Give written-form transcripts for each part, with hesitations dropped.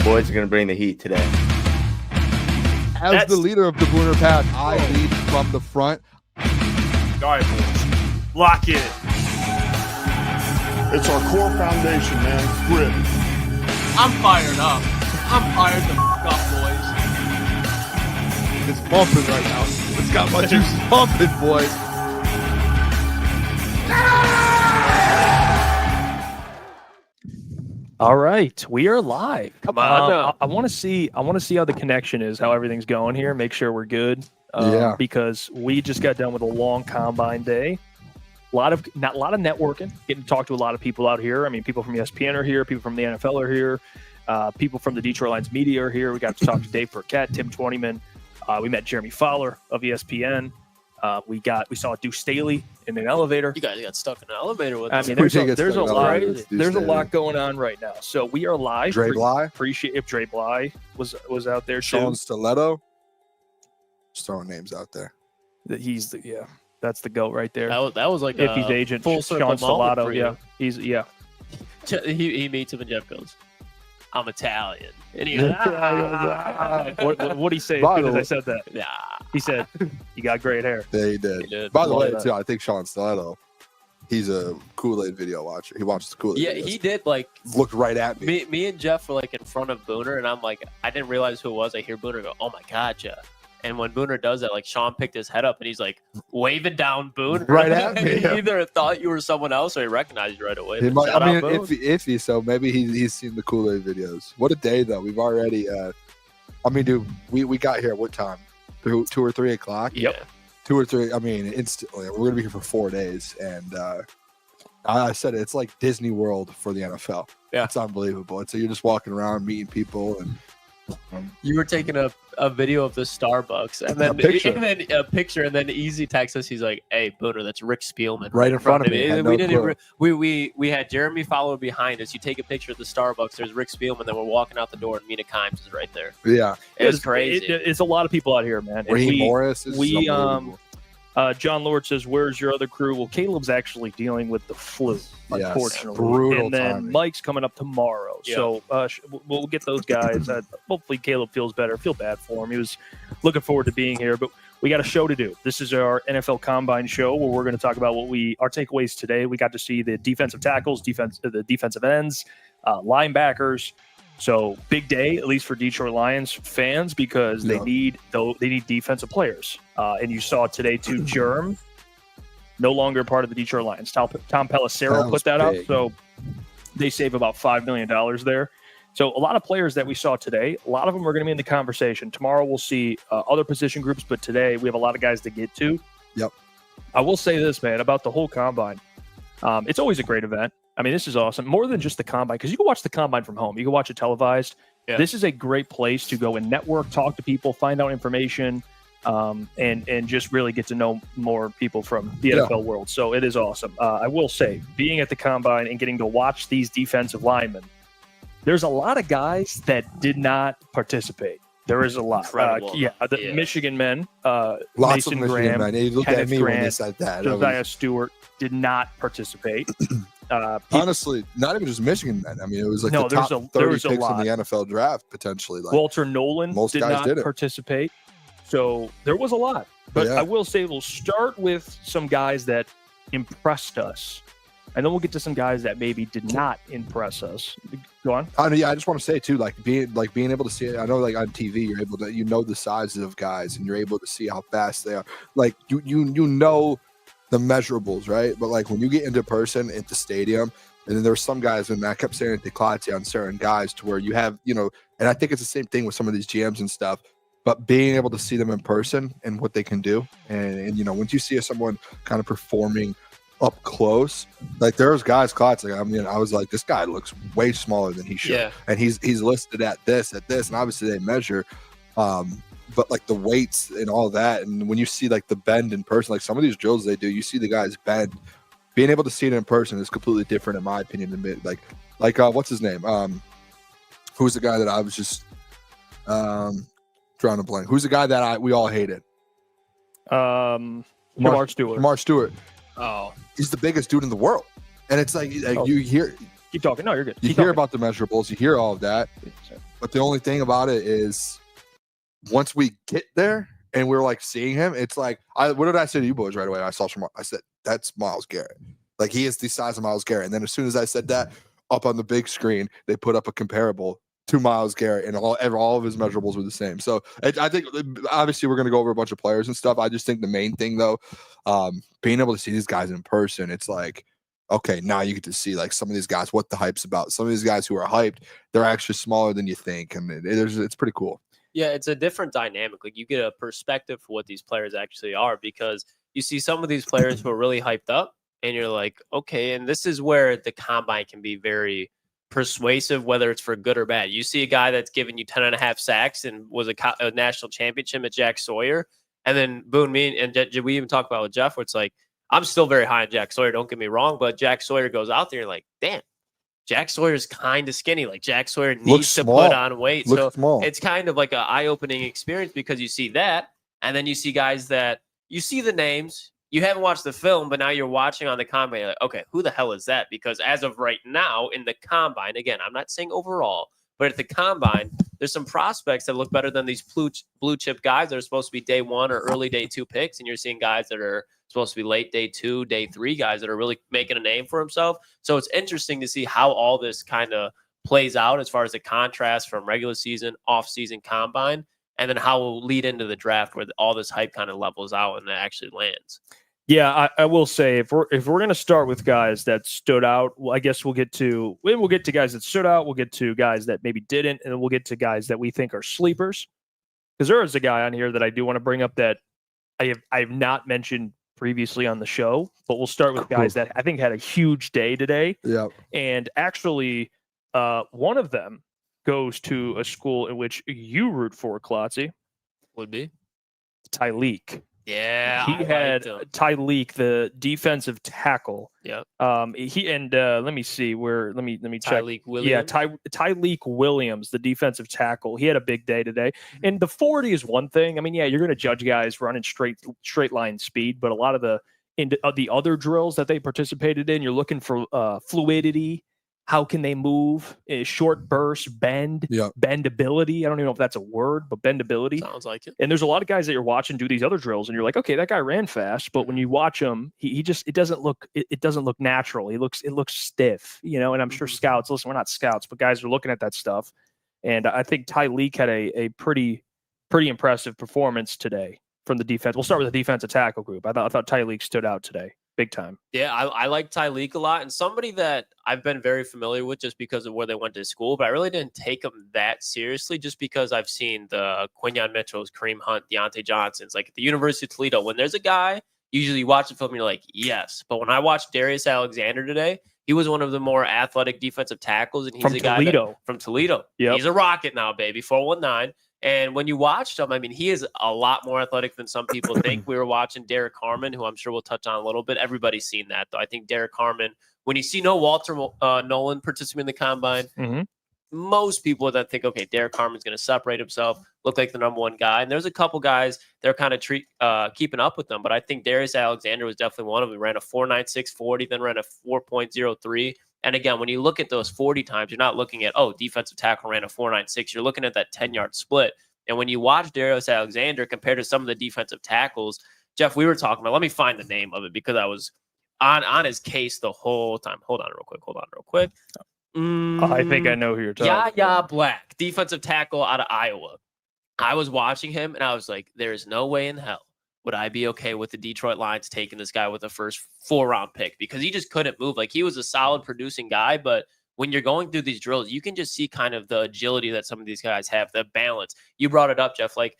boys are going to bring the heat today. As the leader of the Booner pack, I lead from the front. All right, boys. Lock in. It's our core foundation, man. Grit. I'm fired up. I'm fired the f*** up, boys. It's pumping right now. It's got my juices pumping, boys. All right, we are live. Come on. I want to see how the connection is, how everything's going here. Make sure we're good. Because we just got done with a long combine day. A lot of networking, getting to talk to a lot of people out here. I mean, people from ESPN are here, people from the NFL are here, people from the Detroit Lions media are here. We got to talk to Dave Burchett, Tim Twentyman. We met Jeremy Fowler of ESPN. We saw Deuce Staley in an elevator. You guys got stuck in an elevator with us. I mean, there's a lot going on right now. So we are live. Dre Bly. Appreciate if Dre Bly was out there. Sean too. Stiletto. Just throwing names out there. That's the GOAT right there. That was like if he's agent full Sean Stellato. Yeah, he meets him and Jeff goes, "I'm Italian." And he what did he say? As I said that. Yeah. He said, "You got great hair." Yeah, he did. By the way, too, I think Sean Stiletto, he's a Kool-Aid video watcher. He watches Kool-Aid. Yeah, videos. he did. Like, looked right at me. Me and Jeff were like in front of Booner, and I'm like, I didn't realize who it was. I hear Booner go, "Oh my God, Jeff." And when Booner does that, like Sean picked his head up and he's like waving down Booner right at me. He either thought you were someone else or he recognized you right away. Iffy. So maybe he's seen the Kool-Aid videos. What a day though. We've already. Dude, we got here at what time? 2 or 3 o'clock. Yep. 2 or 3. I mean, instantly. We're gonna be here for 4 days, and I said it's like Disney World for the NFL. Yeah, it's unbelievable. And so you're just walking around meeting people and. You were taking a video of the Starbucks and then a picture, and then Easy texts us. He's like, "Hey, Booner, that's Rick Spielman right in front of me." We had Jeremy Fowler behind us. You take a picture of the Starbucks. There's Rick Spielman. Then we're walking out the door, and Mina Kimes is right there. Yeah, it's crazy. It's a lot of people out here, man. Raheem Morris. John Lord says, "Where's your other crew?" Well, Caleb's actually dealing with the flu, unfortunately. Brutal and then timing. Mike's coming up tomorrow. Yeah. So we'll get those guys. Hopefully Caleb feels better. I feel bad for him. He was looking forward to being here, but we got a show to do. This is our NFL Combine show where we're going to talk about our takeaways today. We got to see the defensive tackles, the defensive ends, linebackers. So big day, at least for Detroit Lions fans, because they need defensive players. And you saw today too, Germ, no longer part of the Detroit Lions. Tom Pelissero put that out, so they save about $5 million there. So a lot of players that we saw today, a lot of them are going to be in the conversation. Tomorrow we'll see other position groups, but today we have a lot of guys to get to. Yep. I will say this, man, about the whole combine. It's always a great event. I mean, this is awesome. More than just the combine, because you can watch the combine from home. You can watch it televised. Yeah. This is a great place to go and network, talk to people, find out information, and just really get to know more people from the NFL world. So it is awesome. I will say, being at the combine and getting to watch these defensive linemen, there's a lot of guys that did not participate. There is a lot. Michigan men, lots Mason of Michigan men. They looked at me when they said that. Josiah Stewart did not participate. Honestly, not even just Michigan men. I mean, it was like the top 30 picks in the NFL draft, potentially. Like, Walter Nolan did not participate. So there was a lot. But I will say we'll start with some guys that impressed us. And then we'll get to some guys that maybe did not impress us. Go on. I just want to say too, being able to see it. I know, like on TV, you're able to, the sizes of guys, and you're able to see how fast they are. Like you know the measurables, right? But like when you get into person at the stadium, and then there's some guys, and I kept saying it to Klotz on certain guys, to where you have, and I think it's the same thing with some of these GMs and stuff. But being able to see them in person and what they can do, and once you see someone kind of performing up close, like there's guys, Klotz, like, I mean, I was like, this guy looks way smaller than he should, and he's listed at this, and obviously they measure, but like the weights and all that, and when you see like the bend in person, like some of these drills they do, you see the guys bend. Being able to see it in person is completely different, in my opinion. Than like what's his name? Who's the guy that I was just drawing a blank? Who's the guy that we all hated? Shamar Stewart. Shamar Stewart. Oh, he's the biggest dude in the world, and it's like you hear. Keep talking. No, you're good. You hear about the measurables. You hear all of that. But the only thing about it is, once we get there and we're like seeing him, it's like, what did I say to you boys right away? I saw Shamar. I said, that's Myles Garrett. Like, he is the size of Myles Garrett. And then as soon as I said that, up on the big screen, they put up a comparable to Myles Garrett, and all of his measurables were the same. So I think, obviously, we're going to go over a bunch of players and stuff. I just think the main thing, though, being able to see these guys in person, it's like, okay, now you get to see like some of these guys, what the hype's about. Some of these guys who are hyped, they're actually smaller than you think, and it's pretty cool. Yeah, it's a different dynamic. Like, you get a perspective for what these players actually are, because you see some of these players who are really hyped up, and you're like, okay, and this is where the combine can be very persuasive, whether it's for good or bad. You see a guy that's given you 10.5 sacks and was a national championship at Jack Sawyer, and then boom, we even talk about with Jeff, where it's like, I'm still very high on Jack Sawyer, don't get me wrong, but Jack Sawyer goes out there, like, damn, Jack Sawyer's kind of skinny. Like, Jack Sawyer needs to put on weight. So it's kind of like an eye-opening experience, because you see that, and then you see guys that you see the names, you haven't watched the film, but now you're watching on the combine. You're like, okay, who the hell is that? Because as of right now in the combine, again, I'm not saying overall, but at the combine, there's some prospects that look better than these blue chip guys that are supposed to be day 1 or early day 2 picks. And you're seeing guys that are supposed to be late day 2, day 3 guys that are really making a name for himself. So it's interesting to see how all this kind of plays out as far as the contrast from regular season, off-season combine, and then how we'll lead into the draft where all this hype kind of levels out and it actually lands. Yeah, I will say, if we're going to start with guys that stood out, well, I guess we'll get to guys that stood out. We'll get to guys that maybe didn't, and then we'll get to guys that we think are sleepers. Because there is a guy on here that I do want to bring up that I have not mentioned previously on the show, but we'll start with guys that I think had a huge day today. Yeah, and actually, one of them goes to a school in which you root for, Klotzy. Would be Tyleek. Yeah, he had Tyleek, the defensive tackle. Yeah. Let me see where. Let me check. Tyleek Williams. Yeah, Tyleek Williams, the defensive tackle. He had a big day today. And the 40 is one thing. I mean, yeah, you're going to judge guys running straight line speed, but a lot of the other drills that they participated in, you're looking for fluidity. How can they move? Short burst, bendability. I don't even know if that's a word, but bendability. Sounds like it. And there's a lot of guys that you're watching do these other drills, and you're like, okay, that guy ran fast, but when you watch him, it doesn't look natural. It looks stiff, And I'm sure scouts, listen, we're not scouts, but guys are looking at that stuff. And I think Tyleek had a pretty impressive performance today from the defense. We'll start with the defensive tackle group. I thought Tyleek stood out today. Big time. Yeah, I like Tyleek a lot, and somebody that I've been very familiar with just because of where they went to school, but I really didn't take him that seriously just because I've seen the Quinyon Mitchells, Kareem Hunt, Deontay Johnsons. Like at the University of Toledo, when there's a guy, usually you watch the film and you're like, yes. But when I watched Darius Alexander today, he was one of the more athletic defensive tackles, and he's a guy from Toledo. Yep. He's a rocket now, baby, 419. And when you watched him, I mean, he is a lot more athletic than some people think. We were watching Derek Harmon, who I'm sure we'll touch on a little bit. Everybody's seen that, though. I think Derek Harmon, when you see no Walter Nolan participate in the combine, most people that think, okay, Derek Harmon's going to separate himself, look like the number one guy. And there's a couple guys that are kind of keeping up with them. But I think Darius Alexander was definitely one of them. He ran a 4.96 40, then ran a 4.03. And again, when you look at those 40 times, you're not looking at, defensive tackle ran a 4.96. You're looking at that 10-yard split. And when you watch Darius Alexander compared to some of the defensive tackles, Jeff, we were talking about, let me find the name of it because I was on his case the whole time. Hold on real quick. I think I know who you're talking about. Yaya Black, defensive tackle out of Iowa. I was watching him, and I was like, there is no way in hell would I be okay with the Detroit Lions taking this guy with the first 4-round pick because he just couldn't move. Like, he was a solid producing guy, but when you're going through these drills, you can just see kind of the agility that some of these guys have, the balance. You brought it up, Jeff. Like,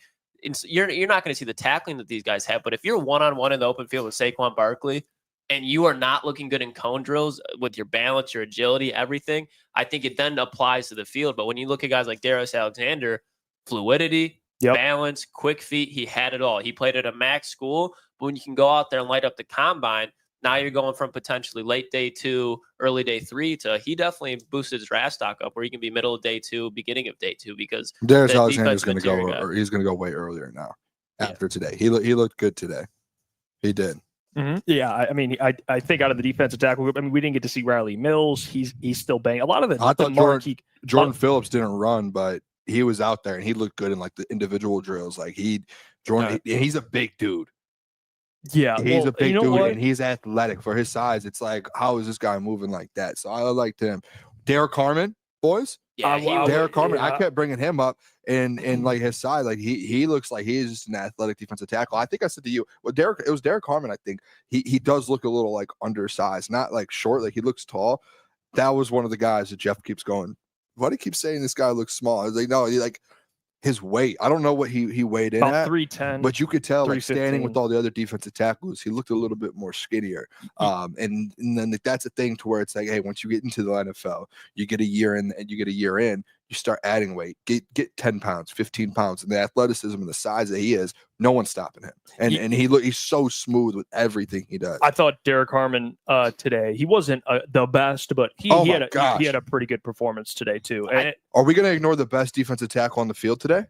you're not going to see the tackling that these guys have, but if you're one-on-one in the open field with Saquon Barkley and you are not looking good in cone drills with your balance, your agility, everything, I think it then applies to the field. But when you look at guys like Darius Alexander, fluidity, balance, quick feet, he had it all. He played at a max school, but when you can go out there and light up the combine, now you're going from potentially late day 2, early day 3 to he definitely boosted his draft stock up where he can be middle of day 2, beginning of day 2 because Darius Alexander is going to go, or he's going to go way earlier now after today. He looked good today. He did. Mm-hmm. Yeah, I mean, I think out of the defensive tackle group, I mean, we didn't get to see Riley Mills. He's still banging. A lot of it. I thought Jordan Phillips didn't run, but he was out there and he looked good in like the individual drills. Like he's a big dude. Yeah, He's a big dude what? and he's athletic for his size. It's like, how is this guy moving like that? So I liked him. Derek Carmen, boys. Yeah, Derek Carmen. I yeah. kept bringing him up and like his side. Like he looks like he is just an athletic defensive tackle. I think I said to you, well, it was Derek Carmen. I think he does look a little like undersized, not like short. Like he looks tall. That was one of the guys that Jeff keeps going. Why do you keep saying this guy looks small? I was like, no, he like his weight. I don't know what he weighed in About at, 310. but you could tell like standing 315. with all the other defensive tackles, he looked a little bit more skinnier. And then that's a thing to where it's like, hey, once you get into the NFL, you get a year in, you start adding weight, get 10 pounds, 15 pounds, and the athleticism and the size that he is, no one's stopping him. And he's so smooth with everything he does. I thought Derek Harmon today, he wasn't the best, but he had a pretty good performance today too. Are we going to ignore the best defensive tackle on the field today?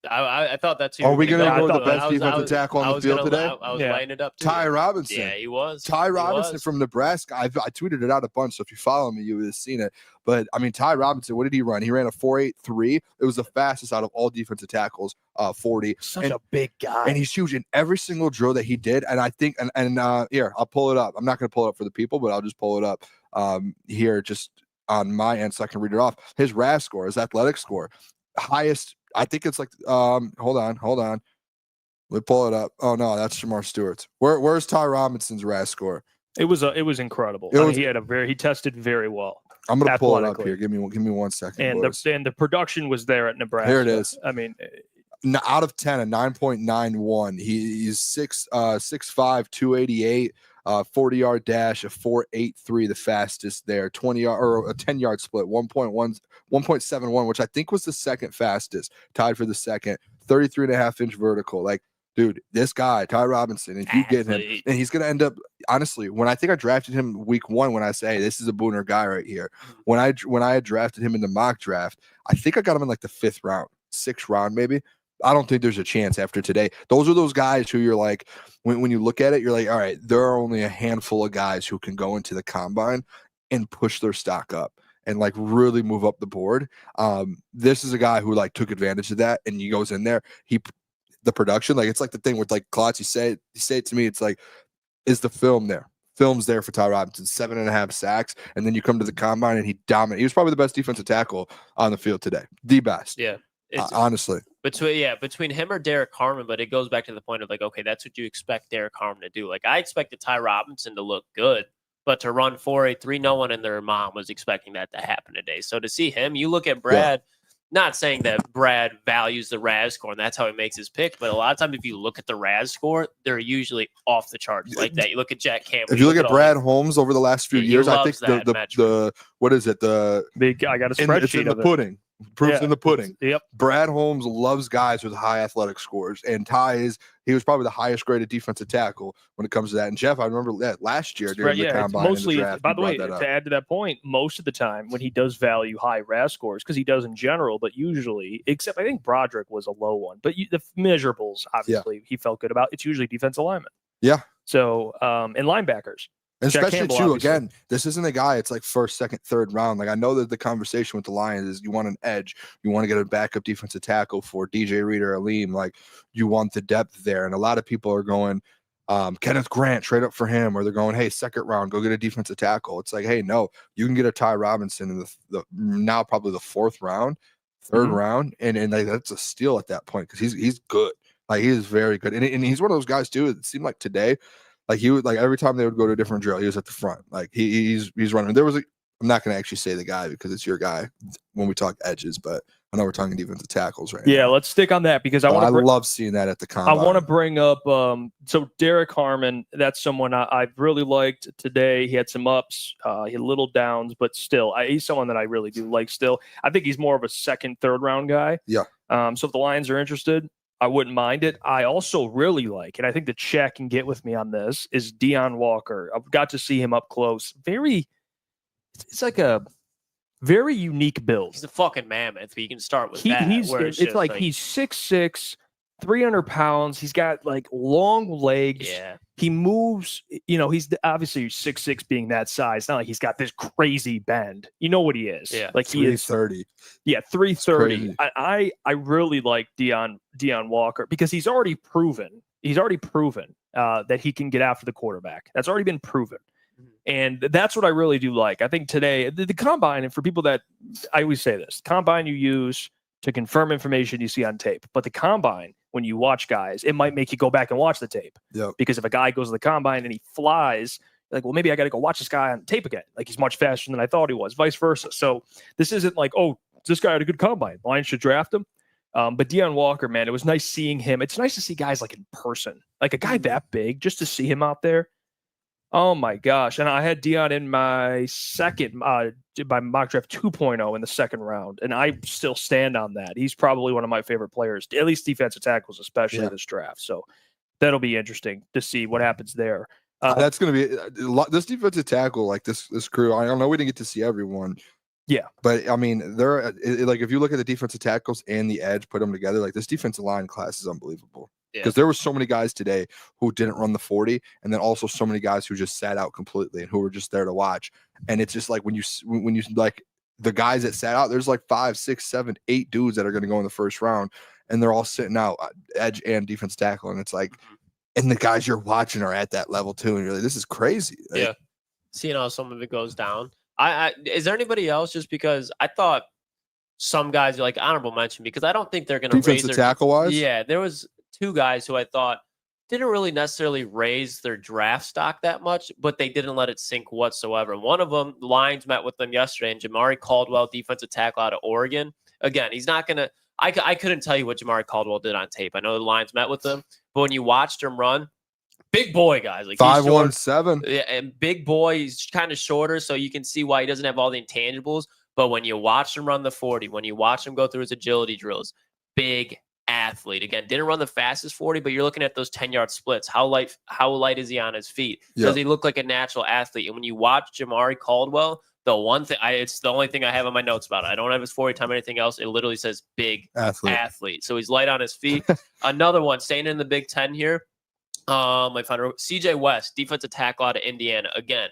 I thought that's who. Are we going to ignore the thought- best defensive tackle on the field today? I was Yeah. lining it up too. Ty Robinson. Yeah, he was. Ty Robinson from Nebraska. I tweeted it out a bunch, so if you follow me, you would have seen it. But I mean, Ty Robinson, what did he run? He ran a 4.83. It was the fastest out of all defensive tackles. 40. Such a big guy, and he's huge in every single drill that he did. And I think, and here, I'll pull it up. I'm not going to pull it up for the people, but I'll just pull it up here, just on my end, so I can read it off. His RAS score, his athletic score, highest. I think it's like, hold on. Let me pull it up. Oh no, that's Shamar Stewart's. Where's Ty Robinson's RAS score? it was incredible. He tested very well. I'm gonna pull it up athletically. here. Give me 1 second. And the production was there at Nebraska. There it is. I mean, Out of 10, a 9.91. He's 6'5", 288. 40-yard dash, a 4.83, the fastest there. 20-yard or a 10-yard split, 1.71, which I think was the second fastest, tied for the second. 33.5-inch vertical. Like, dude, this guy, Ty Robinson, if you get him, and he's gonna end up, honestly, when I think I drafted him week 1, when I say, hey, this is a Booner guy right here. When I had drafted him in the mock draft, I think I got him in like the 5th round, 6th round maybe. I don't think there's a chance after today. Those are those guys who you're like, when you look at it, you're like, all right, there are only a handful of guys who can go into the combine and push their stock up and like really move up the board. This is a guy who like took advantage of that, and he goes in there. The production, like it's like the thing with like Klotz, you say it to me, it's like, is the film there? Film's there for Ty Robinson, 7.5 sacks, and then you come to the combine and he dominated. He was probably the best defensive tackle on the field today, the best. Yeah, honestly. Between him or Derek Harmon, but it goes back to the point of like, okay, that's what you expect Derek Harmon to do. Like I expected Ty Robinson to look good, but to run 4.83, no one and their mom was expecting that to happen today. So to see him, you look at Brad. Yeah. Not saying that Brad values the RAS score and that's how he makes his pick, but a lot of times if you look at the RAS score, they're usually off the charts like that. You look at Jack Campbell. If you look at Brad Holmes over the last few years, I think the what is it? The big I got a spreadsheet it's in the pudding. Proof's in the pudding. Yep. Brad Holmes loves guys with high athletic scores, and he was probably the highest graded defensive tackle when it comes to that. And Jeff, I remember that last year during the combine. Mostly, draft, by the way, to add to that point, most of the time when he does value high RAS scores, because he does in general, but usually, except I think Broderick was a low one, but the measurables, obviously, he felt good about. It's usually defensive linemen. Yeah. So, and linebackers. And especially too, again, this isn't a guy. It's like 1st, 2nd, 3rd round. Like I know that the conversation with the Lions is you want an edge, you want to get a backup defensive tackle for DJ Reed or Aleem. Like you want the depth there, and a lot of people are going Kenneth Grant, trade up for him, or they're going, hey, 2nd round, go get a defensive tackle. It's like, hey, no, you can get a Ty Robinson in the now probably the 4th round, 3rd round, and like that's a steal at that point because he's good. Like he is very good, and he's one of those guys too. It seemed like today. Like he would, like every time they would go to a different drill, he was at the front. Like he's running. There was I'm not going to actually say the guy because it's your guy when we talk edges, but I know we're talking defensive tackles right now. Yeah, let's stick on that because I love seeing that at the combine. I want to bring up so Derek Harmon. That's someone I've really liked today. He had some ups, he had little downs, but still, he's someone that I really do like. Still, I think he's more of a 2nd, 3rd round guy. Yeah. So if the Lions are interested, I wouldn't mind it. I also really like, and I think the chat can get with me on this, is Deion Walker. I've got to see him up close. It's like a very unique build. He's a fucking mammoth. You can start with that. It's like he's 6'6", 300 pounds. He's got like long legs. Yeah. He moves, he's obviously 6'6", being that size. It's not like he's got this crazy bend. You know what he is. Yeah. Like he is 330. Yeah, 330. I really like Deon Walker because he's already proven that he can get after the quarterback. That's already been proven. And that's what I really do like. I think today, the combine, and for people that, I always say this, combine you use to confirm information you see on tape. But the combine, when you watch guys, it might make you go back and watch the tape. Yep. Because if a guy goes to the combine and he flies, you're like, well, maybe I got to go watch this guy on tape again. Like, he's much faster than I thought he was, vice versa. So this isn't like, oh, this guy had a good combine, Lions should draft him. But Deon Walker, man, it was nice seeing him. It's nice to see guys like in person, like a guy that big, just to see him out there. Oh my gosh. And I had Deon in my second, by mock draft 2.0 in the second round. And I still stand on that. He's probably one of my favorite players, at least defensive tackles, especially this draft. So that'll be interesting to see what happens there. That's going to be this defensive tackle, like this crew. I don't know. We didn't get to see everyone. Yeah. But I mean, they're like, if you look at the defensive tackles and the edge, put them together, like this defensive line class is unbelievable. Because there were so many guys today who didn't run the 40, and then also so many guys who just sat out completely and who were just there to watch. And it's just like when you like the guys that sat out, there's like 5, 6, 7, 8 dudes that are going to go in the first round, and they're all sitting out edge and defense tackle, and it's like, and the guys you're watching are at that level too, and you're like, this is crazy. Like, yeah, seeing how some of it goes down. Is there anybody else? Just because I thought some guys are like honorable mention because I don't think they're going to raise their tackle wise. Yeah, there was 2 guys who I thought didn't really necessarily raise their draft stock that much, but they didn't let it sink whatsoever. And one of them, the Lions met with them yesterday, and Jamari Caldwell, defensive tackle out of Oregon. Again, he's not going to – I couldn't tell you what Jamari Caldwell did on tape. I know the Lions met with them, but when you watched him run, big boy, guys. Like 5'17". Yeah, and big boy, he's kind of shorter, so you can see why he doesn't have all the intangibles. But when you watch him run the 40, when you watch him go through his agility drills, big athlete. Again, didn't run the fastest 40, but you're looking at those 10-yard splits. How light is he on his feet? Does he look like a natural athlete? And when you watch Jamari Caldwell, the one thing it's the only thing I have on my notes about it. I don't have his 40 time or anything else. It literally says big athlete. So he's light on his feet. Another one, staying in the Big Ten here. I found CJ West, defensive tackle out of Indiana. Again,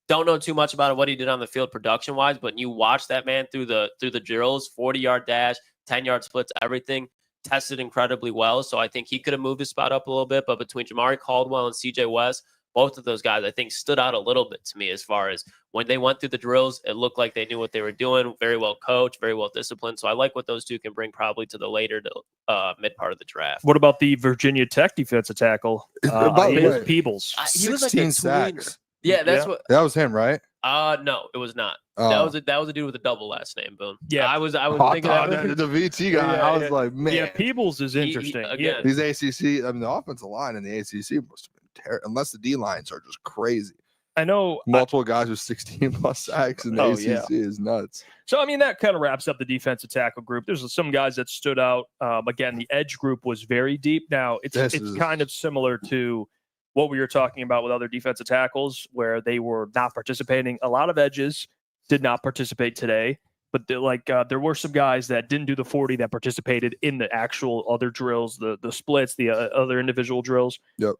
don't know too much about what he did on the field production wise, but you watch that man through the drills, 40-yard dash, 10-yard splits, everything. Tested incredibly well, so I think he could have moved his spot up a little bit. But between Jamari Caldwell and CJ West, both of those guys, I think, stood out a little bit to me as far as when they went through the drills, it looked like they knew what they were doing, very well coached, very well disciplined. So I like what those 2 can bring probably to the later to mid part of the draft. What about the Virginia Tech defensive tackle? Peebles. He was like 16 sacks. Yeah, that's what. That was him, right? No, it was not. That was a dude with a double last name, Boone. Yeah, I was thinking that the VT guy. I was like, man. Yeah, Peebles is interesting. These ACC. I mean, the offensive line in the ACC must have been terrible, unless the D lines are just crazy. I know multiple guys with 16 plus sacks in the ACC is nuts. So I mean, that kind of wraps up the defensive tackle group. There's some guys that stood out. Again, the edge group was very deep. Now it's kind of similar to what we were talking about with other defensive tackles, where they were not participating. A lot of edges did not participate today, but there were some guys that didn't do the 40 that participated in the actual other drills, the splits, the other individual drills. Yep.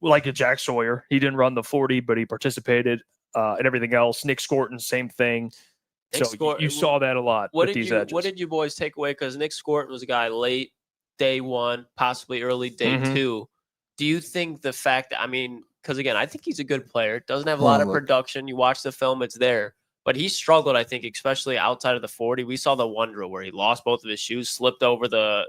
Like a Jack Sawyer, he didn't run the 40, but he participated, and everything else. Nick Scorton, same thing. You saw that a lot with these edges. What did you boys take away? Because Nick Scorton was a guy late day 1, possibly early day 2. Do you think the fact that, because again, I think he's a good player, doesn't have a lot of production. You watch the film, it's there. But he struggled, I think, especially outside of the 40. We saw the one drill where he lost both of his shoes, slipped over the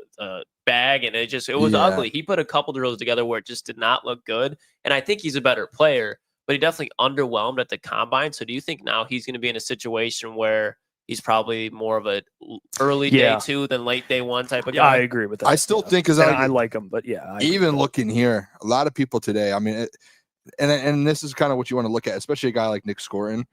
bag, and it was ugly. He put a couple drills together where it just did not look good. And I think he's a better player, but he definitely underwhelmed at the combine. So do you think now he's going to be in a situation where he's probably more of a early day 2 than late day 1 type of guy? I agree with that. I still think I like him, but even looking here, a lot of people today, and this is kind of what you want to look at, especially a guy like Nick Scorton,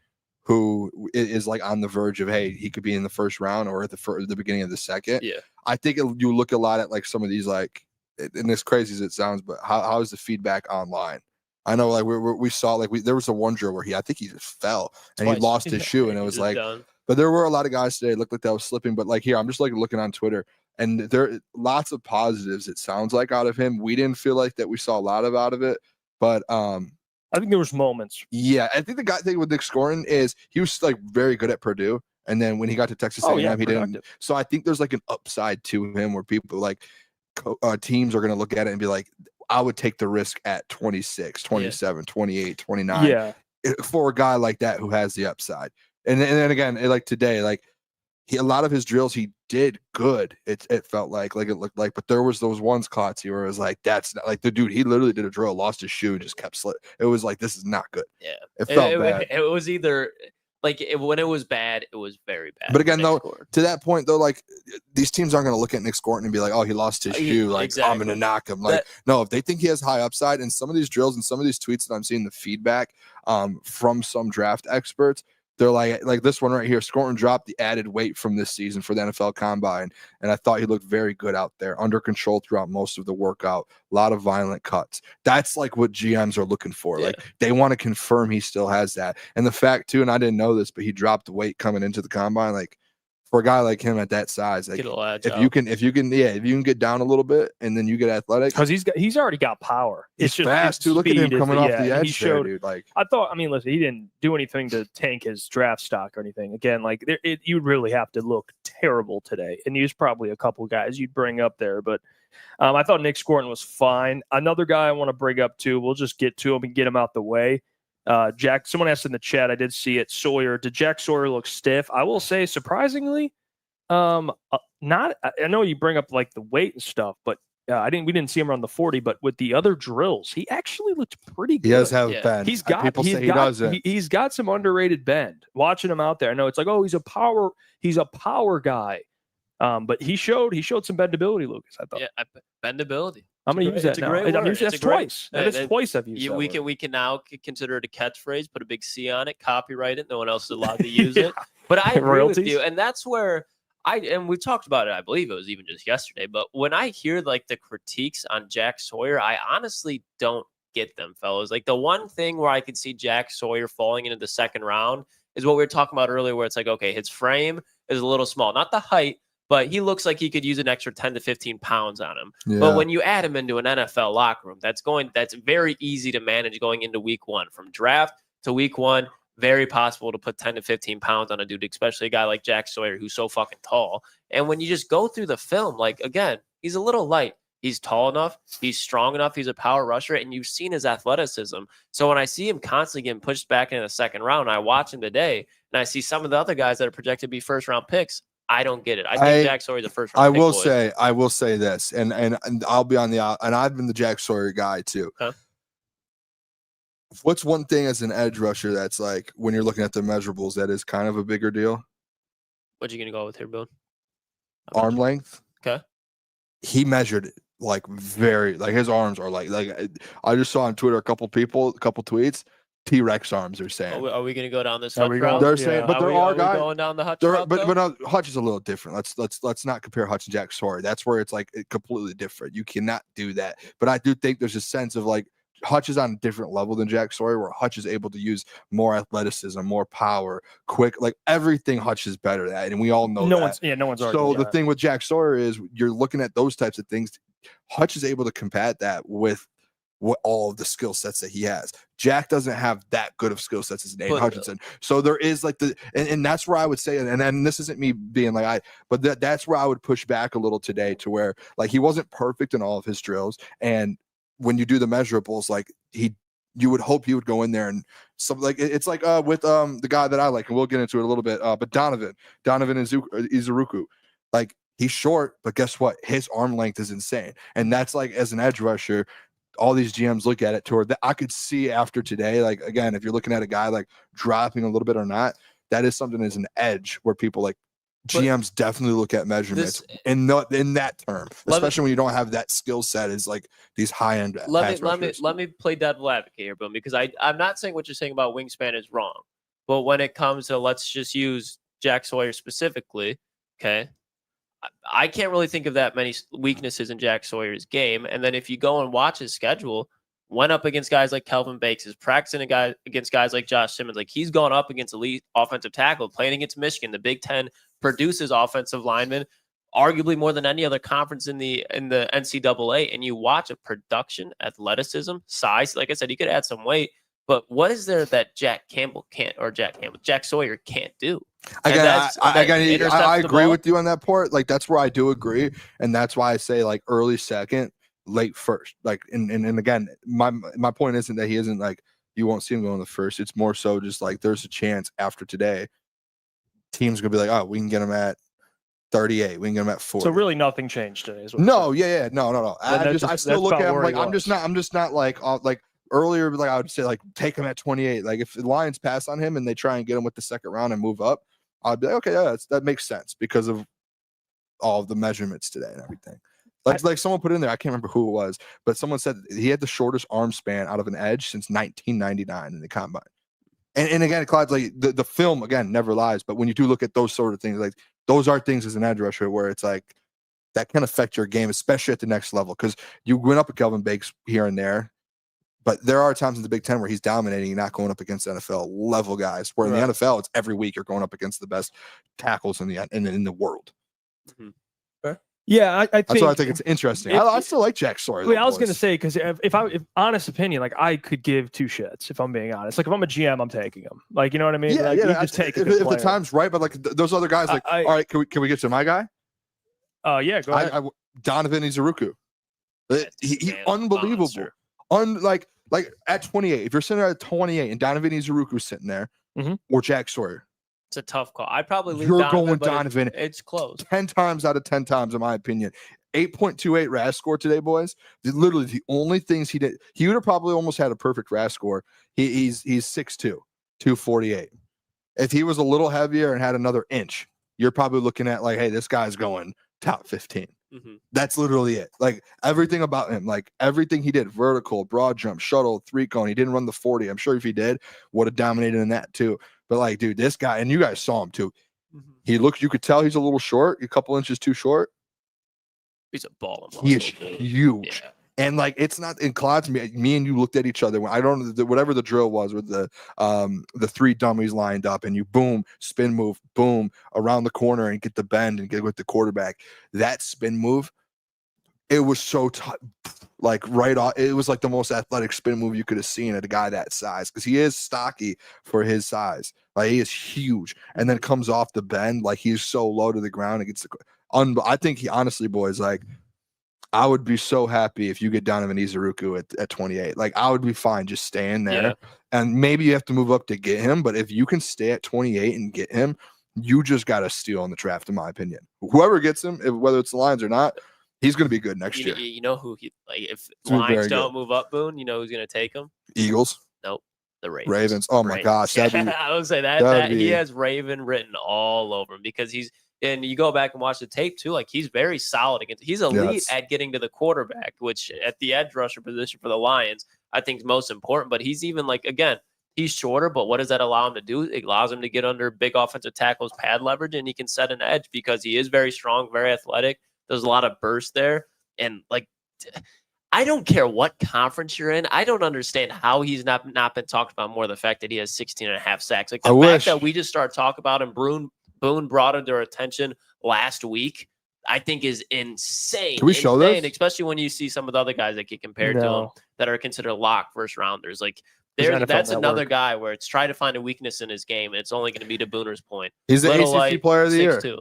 who is like on the verge of, hey, he could be in the first round or at the beginning of the second. Yeah. I think you look a lot at like some of these, like, and as crazy as it sounds, but how is the feedback online? I know, like we saw, like there was a one drill where I think he just fell and he lost his shoe, and it was like, but there were a lot of guys today looked like that was slipping. But like here, I'm just like looking on Twitter, And there are lots of positives, it sounds like, out of him. We didn't feel like that we saw a lot of out of it. But I think there was moments. yeah, I think the guy thing with Nick Scoring is he was like very good at Purdue. And then when he got to Texas A&M, he didn't. So I think there's like an upside to him where people like teams are going to look at it and be like, I would take the risk at 26, 27, 28, 29. Yeah. For a guy like that who has the upside. And then again, like today, like a lot of his drills, he did good. It felt like it looked like, but there was those ones, Klotzy, where it was like, that's not like the dude, he literally did a drill, lost his shoe, just kept slip. It was like, this is not good. Yeah. It felt bad. It was either like when it was bad, it was very bad. But again, though, to that point, though, like these teams aren't going to look at Nick Scoring and be like, oh, he lost his shoe. Like, exactly. I'm going to knock him. Like, no, if they think he has high upside, and some of these drills and some of these tweets that I'm seeing the feedback from some draft experts, they're like this one right here. Scoring dropped the added weight from this season for the NFL Combine, and I thought he looked very good out there, under control throughout most of the workout. A lot of violent cuts. That's like what GMs are looking for. Yeah. Like they want to confirm he still has that. And the fact too, and I didn't know this, but he dropped the weight coming into the Combine. Like for a guy like him at that size, like if you can get down a little bit and then you get athletic, because he's already got power. It's just fast too. Look at him coming off the edge. He showed, dude. Like I mean, listen, he didn't do anything to tank his draft stock or anything. Again, like you'd really have to look terrible today, and there's probably a couple guys you'd bring up there, but I thought Nick Scoring was fine. Another guy I want to bring up too. We'll just get to him and get him out the way. Jack, someone asked in the chat, I did see it. Sawyer, did Jack Sawyer look stiff? I will say, surprisingly, not. I know you bring up like the weight and stuff, but we didn't see him around the 40. But with the other drills, he actually looked pretty good. He does have bend. People say he doesn't. He's got some underrated bend. Watching him out there, I know it's like, oh, he's a power guy. But he showed some bendability, Lucas. I thought. Yeah, bendability. I'm going to use that now. I'm using that twice. That is twice I've used that. We can now consider it a catchphrase, put a big C on it, copyright it. No one else is allowed to use it. But I agree with you, and that's where and we talked about it. I believe it was even just yesterday. But when I hear like the critiques on Jack Sawyer, I honestly don't get them, fellas. Like the one thing where I could see Jack Sawyer falling into the second round is what we were talking about earlier, where it's like, okay, his frame is a little small, not the height. But he looks like he could use an extra 10 to 15 pounds on him. Yeah. But when you add him into an NFL locker room, that's very easy to manage going into week one. From draft to week one, very possible to put 10 to 15 pounds on a dude, especially a guy like Jack Sawyer, who's so fucking tall. And when you just go through the film, like, again, he's a little light. He's tall enough. He's strong enough. He's a power rusher. And you've seen his athleticism. So when I see him constantly getting pushed back in the second round, I watch him today, and I see some of the other guys that are projected to be first-round picks. I don't get it. I think Jack Sawyer's the first round. I will say this, and I'll be on and I've been the Jack Sawyer guy too. Huh? What's one thing as an edge rusher that's like when you're looking at the measurables that is kind of a bigger deal? What you gonna go with here, Boone? Arm length. Okay. He measured like very like his arms are like I just saw on Twitter a couple tweets. T-Rex arms are saying. Are we going to go down this Hutch route? They're saying, but there are guys going down the Hutch route. But Hutch is a little different. Let's not compare Hutch and Jack Sawyer. That's where it's like completely different. You cannot do that. But I do think there's a sense of like Hutch is on a different level than Jack Sawyer, where Hutch is able to use more athleticism, more power, quick, like everything Hutch is better at, and we all know that. No one's so the thing with Jack Sawyer is you're looking at those types of things. Hutch is able to combat that with all of the skill sets that he has. Jack doesn't have that good of skill sets as Nate Hutchinson. So there is like and that's where I would say, and then this isn't me being like but that's where I would push back a little today to where like he wasn't perfect in all of his drills. And when you do the measurables, like you would hope he would go in there and something like it's like with the guy that I like, and we'll get into it a little bit. But Donovan Ezeiruaku, like he's short, but guess what? His arm length is insane. And that's like as an edge rusher, all these GMs look at it toward that I could see after today. Like, again, if you're looking at a guy like dropping a little bit or not, that is something as an edge where people like GMs definitely look at measurements in that term, especially when you don't have that skill set as like these high end. Let me play devil advocate here, Boom, because I'm not saying what you're saying about wingspan is wrong, but when it comes to let's just use Jack Sawyer specifically, okay. I can't really think of that many weaknesses in Jack Sawyer's game. And then if you go and watch his schedule, went up against guys like Kelvin Bakes, is practicing against guys like Josh Simmons. Like he's gone up against elite offensive tackle, playing against Michigan. The Big Ten produces offensive linemen. arguably more than any other conference in the NCAA, and you watch a production, athleticism, size. Like I said, he could add some weight, but what is there that Jack Sawyer can't do? I agree with you on that part. Like that's where I do agree, and that's why I say like early second, late first. Like and again, my point isn't that he isn't like you won't see him go in the first. It's more so just like there's a chance after today, teams gonna be like, oh, we can get him at 38. We can get him at 40. So really nothing changed today. No. I still look at him like I'm just not like earlier. Like I would say like take him at 28. Like if the Lions pass on him and they try and get him with the second round and move up, I'd be like, okay, yeah, that makes sense because of all of the measurements today and everything. Like someone put in there, I can't remember who it was, but someone said he had the shortest arm span out of an edge since 1999 in the combine. And again, Clyde's like the film again never lies, but when you do look at those sort of things, like those are things as an edge rusher where it's like that can affect your game, especially at the next level, because you went up with Kelvin Bakes here and there, but there are times in the Big Ten where he's dominating, not going up against NFL level guys. Where in the NFL, it's every week you're going up against the best tackles in the world. Mm-hmm. Yeah, I think that's why I think it's interesting. I still like Jack Sawyer. I was going to say because if honest opinion, like I could give two shits if I'm being honest. Like if I'm a GM, I'm taking him. Like you know what I mean? Yeah, like, yeah. Just take if the time's right, but like those other guys, like all right, can we get to my guy? Yeah, go ahead. Donovan Ezeiruaku. He unbelievable. Like at 28, if you're sitting there at 28 and Donovan Ezeiruku's sitting there, or Jack Sawyer. It's a tough call. I'd probably leave You're Donovan, going Donovan. It's close. 10 times out of 10 times, in my opinion. 8.28 RAS score today, boys. Literally the only things he did. He would have probably almost had a perfect RAS score. He's 6'2", 248. If he was a little heavier and had another inch, you're probably looking at like, hey, this guy's going top 15. That's literally it. Like everything about him, like everything he did, vertical, broad jump, shuttle, 3-cone. He didn't run the 40. I'm sure if he did, would have dominated in that too. But like, dude, this guy, and you guys saw him too. He looked, you could tell he's a little short, a couple inches too short. He's a ball. He is huge. Yeah. And like, it's not in Clyde's, me and you looked at each other when I don't know whatever the drill was with the three dummies lined up and you boom, spin move, boom, around the corner and get the bend and get with the quarterback. That spin move, it was so like right off. It was like the most athletic spin move you could have seen at a guy that size because he is stocky for his size. Like he is huge, and then comes off the bend like he's so low to the ground. It gets the. I think he honestly, boys, like I would be so happy if you get Donovan Ezeiruaku at 28. Like I would be fine just staying there, and maybe you have to move up to get him. But if you can stay at 28 and get him, you just got to steal in the draft, in my opinion. Whoever gets him, whether it's the Lions or not. He's going to be good next year. You know who he like if Lions don't move up, Boone, you know who's going to take him? Eagles. Nope. The Ravens. Ravens. Oh my gosh. I would say that he has Raven written all over him because and you go back and watch the tape too, like he's very solid he's elite at getting to the quarterback, which at the edge rusher position for the Lions, I think is most important. But he's even like, again, he's shorter, but what does that allow him to do? It allows him to get under big offensive tackles, pad leverage, and he can set an edge because he is very strong, very athletic. There's a lot of burst there. And like, I don't care what conference you're in. I don't understand how he's not been talked about more. The fact that he has 16.5 sacks. Like the fact that we just started talking about him, Boone brought it to our attention last week, I think is insane. Can we show this? Especially when you see some of the other guys that get compared to him that are considered lock first rounders. Like that's another guy where it's trying to find a weakness in his game. And it's only going to be to Booner's point. He's the ACC player of the year. 6'2".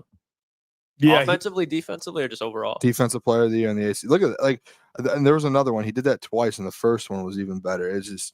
Yeah, offensively, defensively, or just overall? Defensive player of the year in the AC. Look at it. Like, and there was another one. He did that twice, and the first one was even better. It's just.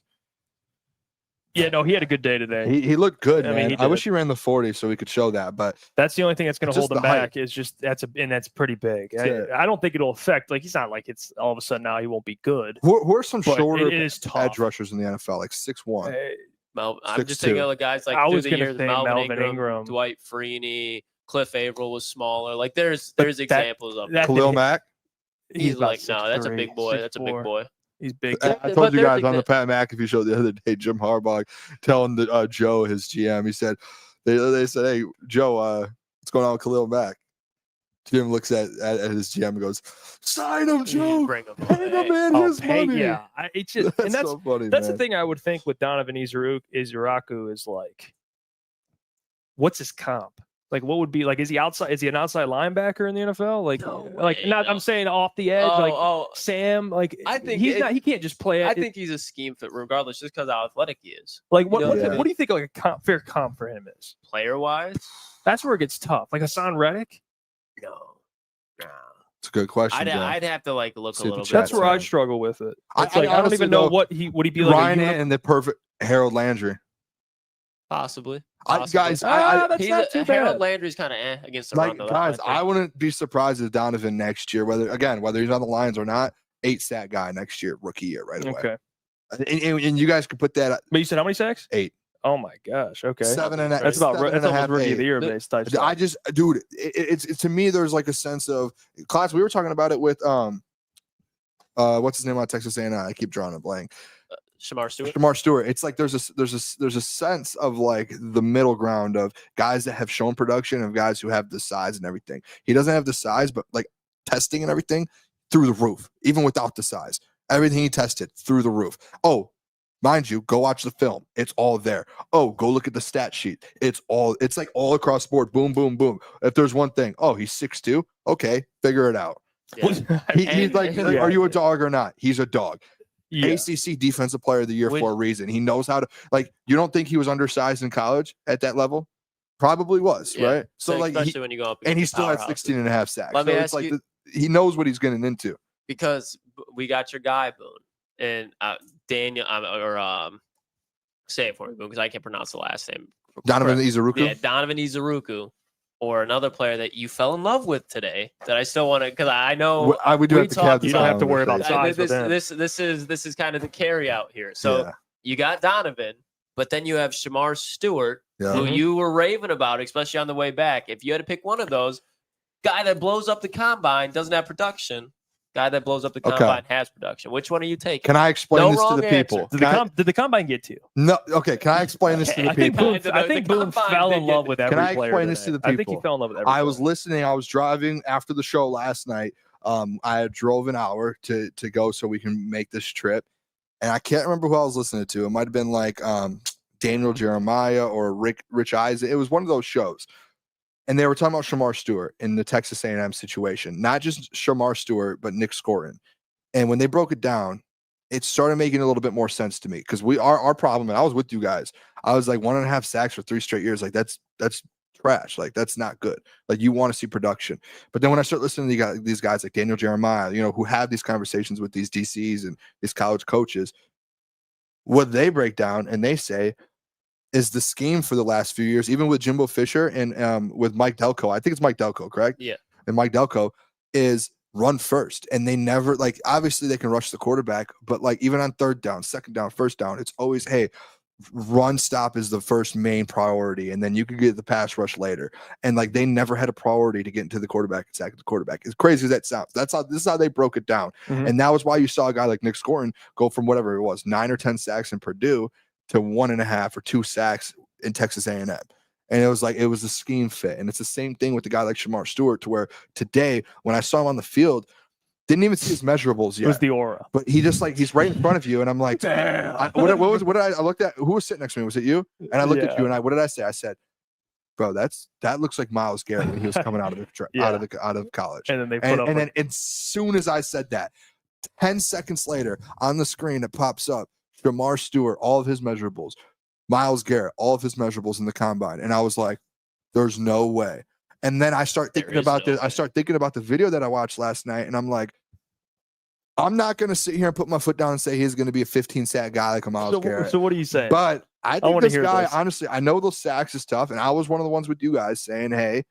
Yeah, no, he had a good day today. He looked good, man. I wish he ran the 40 so we could show that, but that's the only thing that's going to hold him back. Is just that's pretty big. I don't think it'll affect. Like he's not like it's all of a sudden now he won't be good. Who are some shorter edge rushers in the NFL, like 6'1"? I'm just thinking of the guys like through the years, Melvin Ingram, Dwight Freeney. Cliff Averill was smaller. Like there's examples of Khalil Mack. He's like, no, that's a big boy. That's a big boy. He's big. I told you guys on the Pat McAfee show the other day, Jim Harbaugh telling Joe, his GM, he said, they said, hey, Joe, what's going on with Khalil Mack? Jim looks at his GM and goes, sign him, Joe. Bring him in his money. Yeah, it's just, that's so funny. That's the thing I would think with Donovan Ezeiruaku is like, what's his comp? Like, what would be like? Is he outside? Is he an outside linebacker in the NFL? Like, No like way, not. no. I'm saying off the edge. Sam. Like, I think he's not. He can't just play. I think he's a scheme fit regardless, just because how athletic he is. Like, what? You know, What do you think like a fair comp for him is? Player wise, That's where it gets tough. Like Hassan Reddick. no. It's a good question. I'd have to like look See a if the little bit. chat That's where saying. I'd struggle with it. I It's like, I don't honestly, even know though, what he would he be like. Ryan a and the perfect Harold Landry. Possibly. Guys, that's He's not too Harold bad. Landry's kind of against the like run. Though, guys, I I think. wouldn't be surprised if Donovan next year, whether he's on the Lions or not, 8-sack guy next year, rookie year, right away. Okay, And you guys could put that at but you said how many sacks? 8, Oh my gosh. Okay, 7 and a, that's about 7 and that's a almost half, rookie of 8. the year based type stuff. I just, dude, it's to me. There's like a sense of class. We were talking about it with what's his name on Texas A&M? I keep drawing a blank. Shamar Stewart. Shamar Stewart. It's like there's a sense of like the middle ground of guys that have shown production of guys who have the size and everything. He doesn't have the size, but like testing and everything through the roof, even without the size. Everything he tested through the roof. Oh, mind you, go watch the film. It's all there. Oh, go look at the stat sheet. It's like all across the board. Boom, boom, boom. If there's one thing, oh, he's 6'2". Okay, figure it out. Yeah. He's like, are you a dog or not? He's a dog. Yeah. ACC Defensive Player of the Year for a reason. He knows how to, like, you don't think he was undersized in college at that level? Probably was, Yeah. right? So, like, especially when you go up and he against still had powerhouses. 16 and a half sacks. Let me So ask it's like you- he knows what he's getting into. Because we got your guy Boone and Daniel say it for me Boone because I can't pronounce the last name. Donovan Correct. Ezeiruaku? Yeah, Donovan Ezeiruaku, or another player that you fell in love with today that I still want to because I know We do we have to talked have You don't have to worry about size with him. this is kind of the carry out here. So Yeah. you got Donovan, but then you have Shamar Stewart, Yeah. who you were raving about, especially on the way back. If you had to pick one of those, guy that blows up the combine doesn't have production. Guy that blows up the Okay. combine has production. Which one are you taking? Can I explain No this to wrong the answer. people? Did the combine get to you? No. Okay. Can I explain this to the I think people? Boone, The I think Boone combine fell in did love get- with every Can I player. explain this to today. the I think he people? fell in love with every I was player. listening. I was driving after the show last night. I had drove an hour to go so we can make this trip, and I can't remember who I was listening to. It might have been like Daniel Jeremiah or Rich Eisen. It was one of those shows, and they were talking about Shamar Stewart in the Texas A&M situation. Not just Shamar Stewart, but Nick Scorin. And when they broke it down, it started making a little bit more sense to me because our problem, and I was with you guys. I was like 1.5 sacks for 3 straight years. Like that's trash. Like that's not good. Like you want to see production. But then when I start listening to these guys like Daniel Jeremiah, who have these conversations with these DCs and these college coaches, what they break down and they say is the scheme for the last few years, even with Jimbo Fisher and with Mike Delco. I think it's Mike Delco, correct? Yeah. And Mike Delco is run first, and they never obviously they can rush the quarterback, but like even on 3rd down, 2nd down, 1st down, it's always, hey, run stop is the first main priority, and then you can get the pass rush later. And like they never had a priority to get into the quarterback and sack the quarterback. As crazy as that sounds, this is how they broke it down. Mhm. And that was why you saw a guy like Nick Scorin go from whatever it was, 9 or 10 sacks in Purdue to 1.5 or 2 sacks in Texas A&M. And it was the scheme fit. And it's the same thing with the guy like Shamar Stewart, to where today, when I saw him on the field, didn't even see his measurables yet. It was the aura. But he just he's right in front of you. And I'm like, Damn. what did I looked at? Who was sitting next to me? Was it you? And I looked at you and what did I say? I said, bro, that looks like Myles Garrett when he was coming out of college. And then they put up. And then as soon as I said that, 10 seconds later on the screen, it pops up Shamar Stewart, all of his measurables. Myles Garrett, all of his measurables in the combine. And I was like, there's no way. And then I start thinking about this. I start thinking about the video that I watched last night, and I'm like, I'm not going to sit here and put my foot down and say he's going to be a 15-sack guy like a Myles Garrett. So what are you saying? But I think wanna this hear guy, this. honestly, I know those sacks is tough, and I was one of the ones with you guys saying, hey,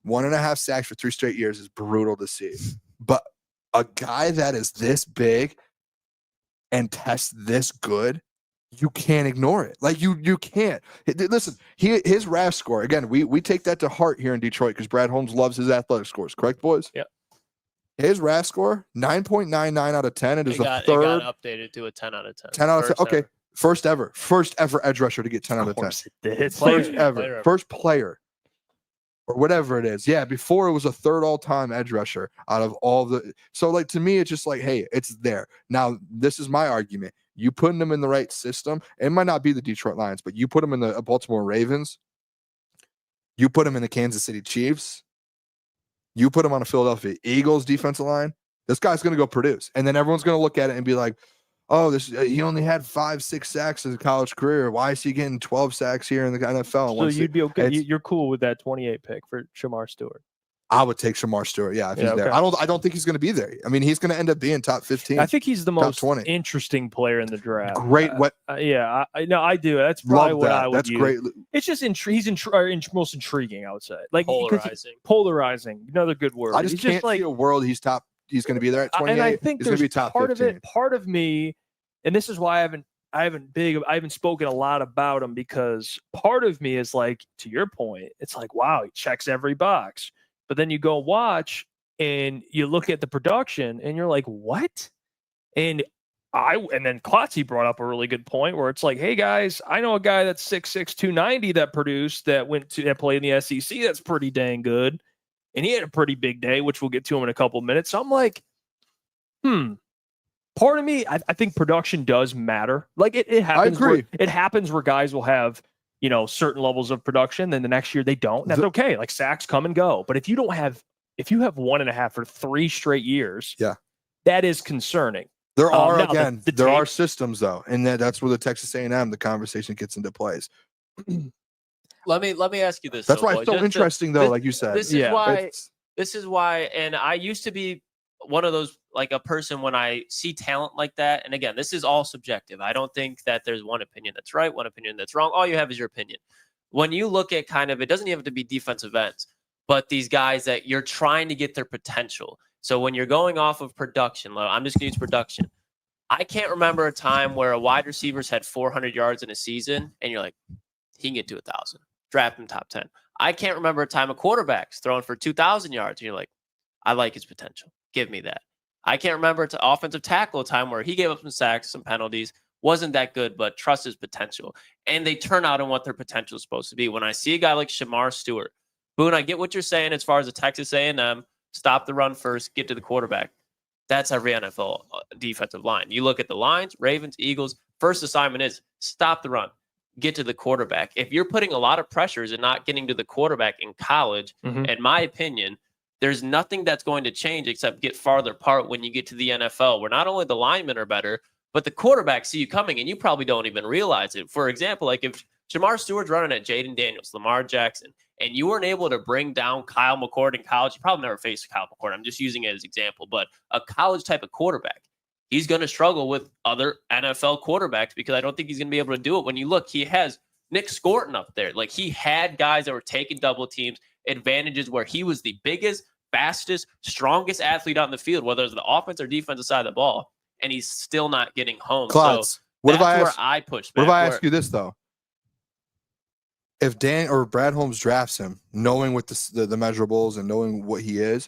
1.5 sacks for 3 straight years is brutal to see. But a guy that is this big and tests this good, you can't ignore it. Like you can't. Listen, his RAS score, again, we take that to heart here in Detroit because Brad Holmes loves his athletic scores. Correct, boys? Yep. His RAS score, 9.99 out of 10. It is It the got third. updated to a 10 out of 10. 10 out of 10. First Okay. ever. First ever edge rusher to get 10 out of 10. it did. First Player ever. ever. First player. Or whatever it is. Yeah, before it was a 3rd all-time edge rusher out of all the. So, like, to me, it's just like, hey, it's there. Now, this is my argument. You putting them in the right system, it might not be the Detroit Lions, but you put them in the Baltimore Ravens, You put him in the Kansas City Chiefs. You put him on a Philadelphia Eagles defensive line. This guy's going to go produce. And then everyone's going to look at it and be like, oh, he only had 5-6 sacks in his college career. Why is he getting 12 sacks here in the NFL? So you'd be okay. You're cool with that 28 pick for Shamar Stewart. I would take Shamar Stewart, if he's there. I don't think he's going to be there. I mean, he's going to end up being top 15. I think he's the most 20. interesting player in the draft. Great. I do. That's probably what I would That's use. great. It's just he's most intriguing, I would say. Like Polarizing. Another good word. I just can't see a world he's going to be there at 28. And I think he's going to be top 15. Part of me, and this is why I haven't spoken a lot about him, because part of me is like, to your point, it's like, wow, he checks every box. But then you go watch and you look at the production and you're like, what? And then Klotz brought up a really good point where it's like, hey guys, I know a guy that's 6'6", 290 that produced, that played in the SEC. That's pretty dang good. And he had a pretty big day, which we'll get to him in a couple of minutes. So I'm like, part of me, I think production does matter. Like it happens. I agree. It happens where guys will have, certain levels of production, then the next year they don't. That's okay. Like sacks come and go. But if you have 1.5 or 3 straight years, that is concerning. There are there are systems though, and that's where the Texas A&M the conversation gets into place. Let me ask you this. That's why it's so interesting though, like you said. This is why, and I used to be one of those, like a person when I see talent like that. And again, this is all subjective. I don't think that there's one opinion that's right, one opinion that's wrong. All you have is your opinion. When you look at it doesn't even have to be defensive ends, but these guys that you're trying to get their potential. So when you're going off of production, I'm just going to use production. I can't remember a time where a wide receivers had 400 yards in a season and you're like, he can get to 1,000. Draft him top 10. I can't remember a time of quarterbacks throwing for 2,000 yards and you're like, I like his potential. Give me that. I can't remember an offensive tackle a time where he gave up some sacks, some penalties, wasn't that good, but trust his potential. And they turn out on what their potential is supposed to be. When I see a guy like Shamar Stewart, Boone, I get what you're saying as far as the Texas A&M, stop the run first, get to the quarterback. That's every NFL defensive line. You look at the Lions, Ravens, Eagles, first assignment is stop the run, get to the quarterback. If you're putting a lot of pressures and not getting to the quarterback in college, in my opinion, there's nothing that's going to change except get farther apart when you get to the NFL, where not only the linemen are better, but the quarterbacks see you coming and you probably don't even realize it. For example, like if Shamar Stewart's running at Jaden Daniels, Lamar Jackson, and you weren't able to bring down Kyle McCord in college, you probably never faced Kyle McCord. I'm just using it as an example, but a college type of quarterback, he's going to struggle with other NFL quarterbacks because I don't think he's going to be able to do it. When you look, he has Nick Scorton up there. Like he had guys that were taking double teams, advantages where he was the biggest, fastest, strongest athlete on the field, whether it's the offense or defensive side of the ball, and he's still not getting home. Klotz, so what if I push back? What if I ask you this though? If Dan or Brad Holmes drafts him, knowing what the measurables and knowing what he is,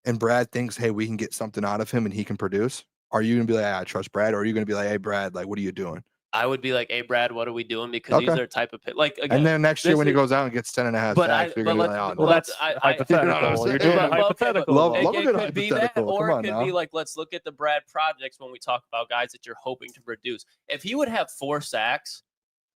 and Brad thinks, hey, we can get something out of him and he can produce, are you gonna be like, I trust Brad, or are you gonna be like, hey, Brad, like, what are you doing? I would be like, hey, Brad, what are we doing? Because these are type of like. Again, and then next year when he goes out and gets 10.5 sacks, you're gonna be like, oh, no. Well, that's hypothetical. You're doing hypothetical. It could be that, or it could be like, let's look at the Brad projects when we talk about guys that you're hoping to produce. If he would have 4 sacks,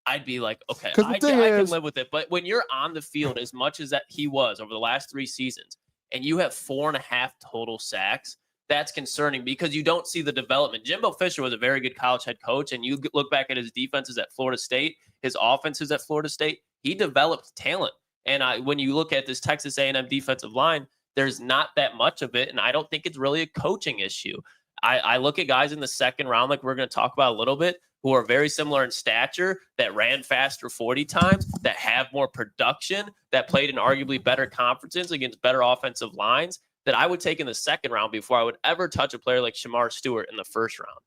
I'd be like, okay, I can live with it. But when you're on the field as much as that he was over the last 3 seasons, and you have 4.5 total sacks, that's concerning because you don't see the development. Jimbo Fisher was a very good college head coach, and you look back at his defenses at Florida State, his offenses at Florida State, he developed talent. And when you look at this Texas A&M defensive line, there's not that much of it, and I don't think it's really a coaching issue. I look at guys in the second round, like we're going to talk about a little bit, who are very similar in stature, that ran faster 40 times, that have more production, that played in arguably better conferences against better offensive lines, that I would take in the second round before I would ever touch a player like Shamar Stewart in the first round.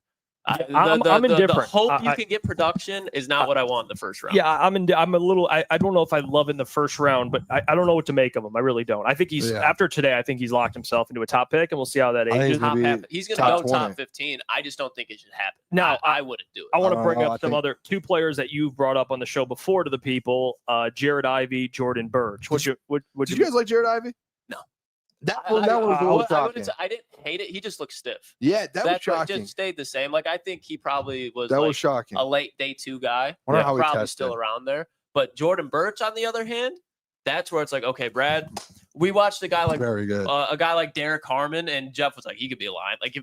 I'm indifferent. The hope you can get production is not what I want in the first round. Yeah, I'm a little. I don't know if I love in the first round, but I don't know what to make of him. I really don't. I think he's after today. I think he's locked himself into a top pick, and we'll see how that ages. He's going to go top 15. I just don't think it should happen. Now I wouldn't do it. I want to bring up some other 2 players that you've brought up on the show before to the people: Jared Ivey, Jordan Burch. Did you guys like Jared Ivey? No. That was a little shocking. I didn't hate it. He just looked stiff. Yeah, that was shocking. It just stayed the same. Like I think he probably was. That was shocking. A late day 2 guy. Wonder how he probably tested. still around there. But Jordan Burch, on the other hand, that's where it's like, okay, Brad, we watched a guy like Very good. a guy like Derek Harmon, and Jeff was like, he could be a line. Like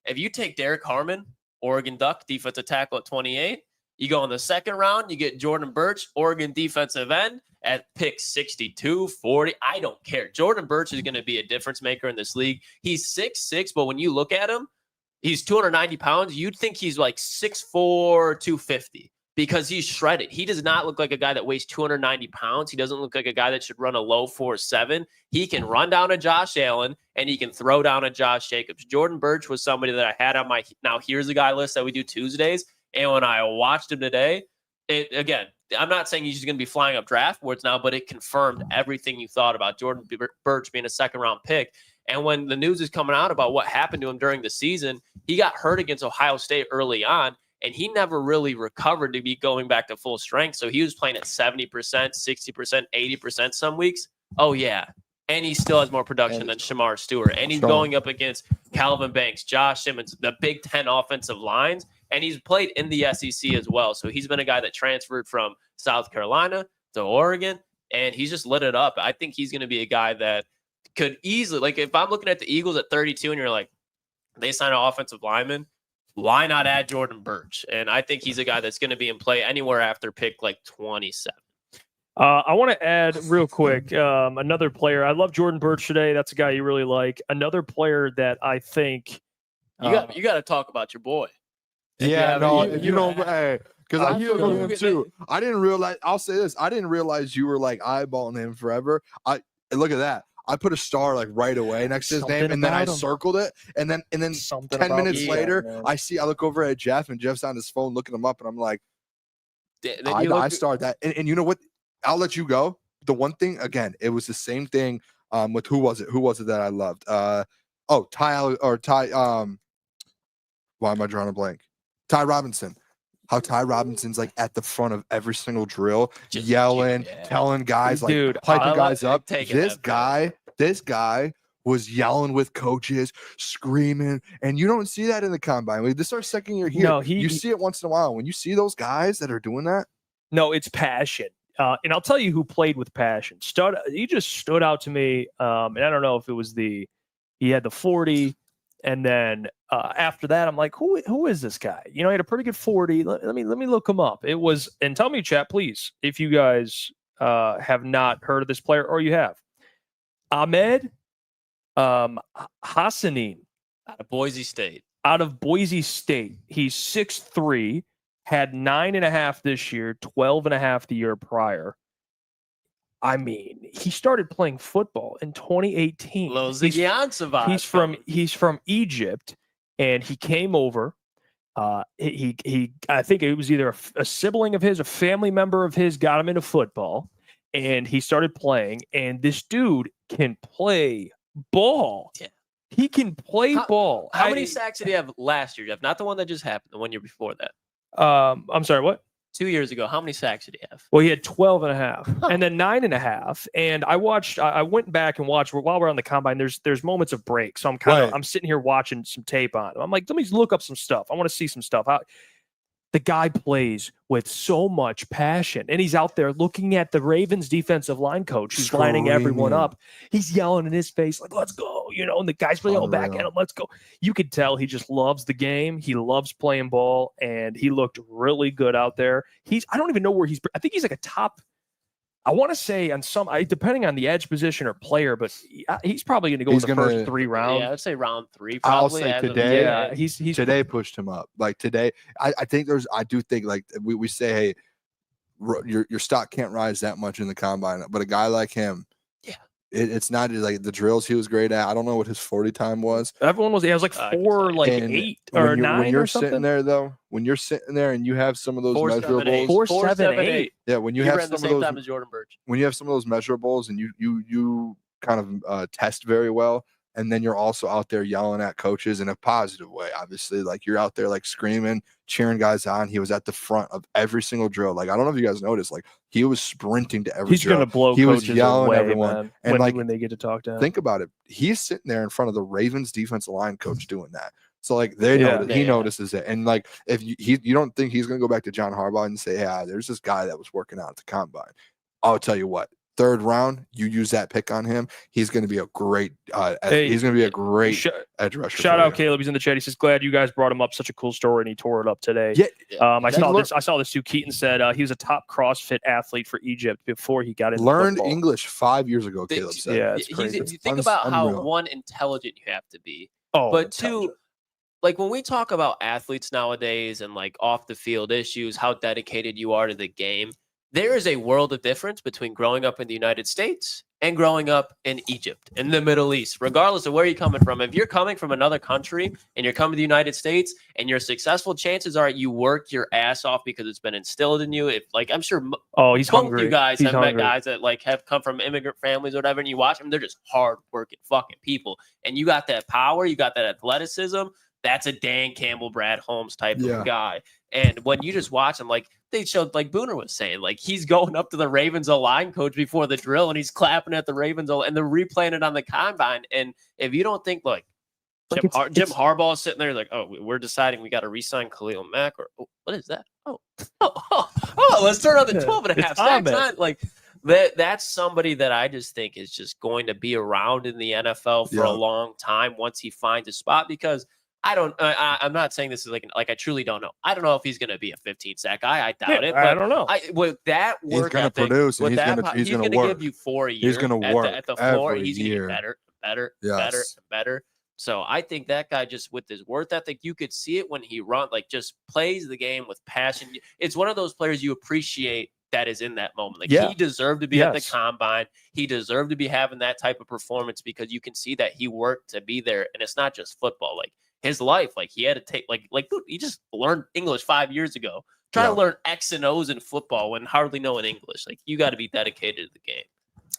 if you take Derek Harmon, Oregon Duck, defensive tackle at 28, you go in the second round, you get Jordan Burch, Oregon defensive end at pick 62, 40. I don't care. Jordan Burch is going to be a difference maker in this league. He's 6'6", but when you look at him, he's 290 pounds. You'd think he's like 6'4", 250. Because he's shredded. He does not look like a guy that weighs 290 pounds. He doesn't look like a guy that should run a low 4.7. He can run down a Josh Allen, and he can throw down a Josh Jacobs. Jordan Burch was somebody that I had on my Now Here's a Guy list that we do Tuesdays. And when I watched him today, again, I'm not saying he's just going to be flying up draft boards now, but it confirmed everything you thought about Jordan Burch being a second-round pick. And when the news is coming out about what happened to him during the season, he got hurt against Ohio State early on. And he never really recovered to be going back to full strength. So he was playing at 70%, 60%, 80% some weeks. Oh, yeah. And he still has more production than Shamar Stewart. And he's going up against Calvin Banks, Josh Simmons, the Big Ten offensive lines. And he's played in the SEC as well. So he's been a guy that transferred from South Carolina to Oregon. And he's just lit it up. I think he's going to be a guy that could easily, like if I'm looking at the Eagles at 32 and you're like, they sign an offensive lineman, why not add Jordan Burch? And I think he's a guy that's going to be in play anywhere after pick like 27. I want to add real quick another player. I love Jordan Burch today. That's a guy you really like. Another player that I think you got to talk about your boy. Yeah, because I feel him too. I didn't realize. I'll say this: I didn't realize you were like eyeballing him forever. Look at that. I put a star like right away next to his name, and then I circled it, and then 10 minutes later, I look over at Jeff, and Jeff's on his phone looking him up, and I'm like, I started that, and you know what? I'll let you go. The one thing again, it was the same thing with who was it that I loved? Ty. Why am I drawing a blank? Ty Robinson. How Ty Robinson's like at the front of every single drill, just yelling, telling guys, like piping guys up. This guy was yelling with coaches, screaming, and you don't see that in the combine. This is our second year here. No, you see it once in a while. When you see those guys that are doing that, no, it's passion. And I'll tell you who played with passion. He just stood out to me. And I don't know if it was he had the 40. And then after that, I'm like, who is this guy? You know, he had a pretty good 40. Let me look him up. It was, and tell me, chat, please, if you guys have not heard of this player or you have. Ahmed Hassanein. Out of Boise State. He's 6'3", had 9.5 this year, 12.5 the year prior. I mean, he started playing football in 2018. He's from Egypt, and he came over. I think it was either a sibling of his, a family member of his, got him into football, and he started playing. And this dude can play ball. Yeah. He can play ball. How many sacks did he have last year, Jeff? Not the one that just happened, the 1 year before that. I'm sorry, what? 2 years ago, how many sacks did he have? Well, he had 12.5 and then 9.5. And I went back and watched while we're on the combine. There's moments of break, so I'm sitting here watching some tape on him. I'm like, let me look up some stuff. I want to see some stuff. The guy plays with so much passion, and he's out there looking at the Ravens defensive line coach who's lining everyone up. He's yelling in his face like, "Let's go!" You know, and the guys yelling back at him, "Let's go!" You could tell he just loves the game. He loves playing ball, and he looked really good out there. I don't even know where he's. I think he's like a top. I want to say on depending on the edge position or player, but he's probably going to go in the first 3 rounds. Yeah, I'd say round 3. Probably. I'll say today. He's today pushed him up. Like today, I do think like we say, hey, your stock can't rise that much in the combine, but a guy like him, it's not like the drills he was great at. I don't know what his 40 time was. Everyone was. He was like 4, like 8 or 9. When you're or something. Sitting there though, when you're sitting there and you have some of those 4.78. measurables, 4.78. yeah. When you he have ran some the same of those, time as Jordan Burch. when you have some of those measurables and you kind of test very well, and then you're also out there yelling at coaches in a positive way. Obviously, like you're out there like screaming, cheering guys on. He was at the front of every single drill. Like I don't know if you guys noticed, like he was sprinting to every. He's drill. Gonna blow. He coaches was yelling away, at everyone, man, and when they get to talk to him. Think about it. He's sitting there in front of the Ravens defensive line coach doing that. So like he notices it, and like if you don't think he's gonna go back to John Harbaugh and say, "Yeah, there's this guy that was working out at the combine." I'll tell you what. 3rd round, you use that pick on him, he's going to be a great he's going to be a great edge rusher. Shout out Caleb, he's in the chat. He says, glad you guys brought him up. Such a cool story, and he tore it up today. Yeah, I saw this too. Keaton said he was a top CrossFit athlete for Egypt before he got into learned football. English 5 years ago. Caleb said, yeah, it's crazy. You think about how one, intelligent you have to be, but two, like when we talk about athletes nowadays and like off the field issues, how dedicated you are to the game. There is a world of difference between growing up in the United States and growing up in Egypt, in the Middle East, regardless of where you're coming from. If you're coming from another country and you're coming to the United States and you're successful, chances are you work your ass off because it's been instilled in you. If like, I'm sure he's both hungry. You guys He's have met guys that like have come from immigrant families or whatever, and you watch them, they're just hard working fucking people. And you got that power, you got that athleticism. That's a Dan Campbell, Brad Holmes type of guy. And when you just watch him, like they showed, like Booner was saying, like he's going up to the Ravens line coach before the drill and he's clapping at the Ravens and they're replaying it on the combine. And if you don't think like Jim Harbaugh is sitting there like, oh, we're deciding we got to re-sign Khalil Mack, or what is that? Let's turn on the 12.5 sacks. Like that's somebody that I just think is just going to be around in the NFL for a long time once he finds a spot, because I'm not saying this is like I truly don't know. I don't know if he's going to be a 15 sack guy. I doubt it. But I don't know. With that work, he's going to produce. And he's going to work. Give you 4 years. He's going to work at the floor. He's going to get better. So I think that guy, just with his work ethic, you could see it when he just plays the game with passion. It's one of those players you appreciate that is in that moment. Like he deserved to be at the combine. He deserved to be having that type of performance because you can see that he worked to be there. And it's not just football. Like his life, like he had to take dude, he just learned English 5 years ago. Try to learn X and O's in football when hardly knowing English. Like you got to be dedicated to the game.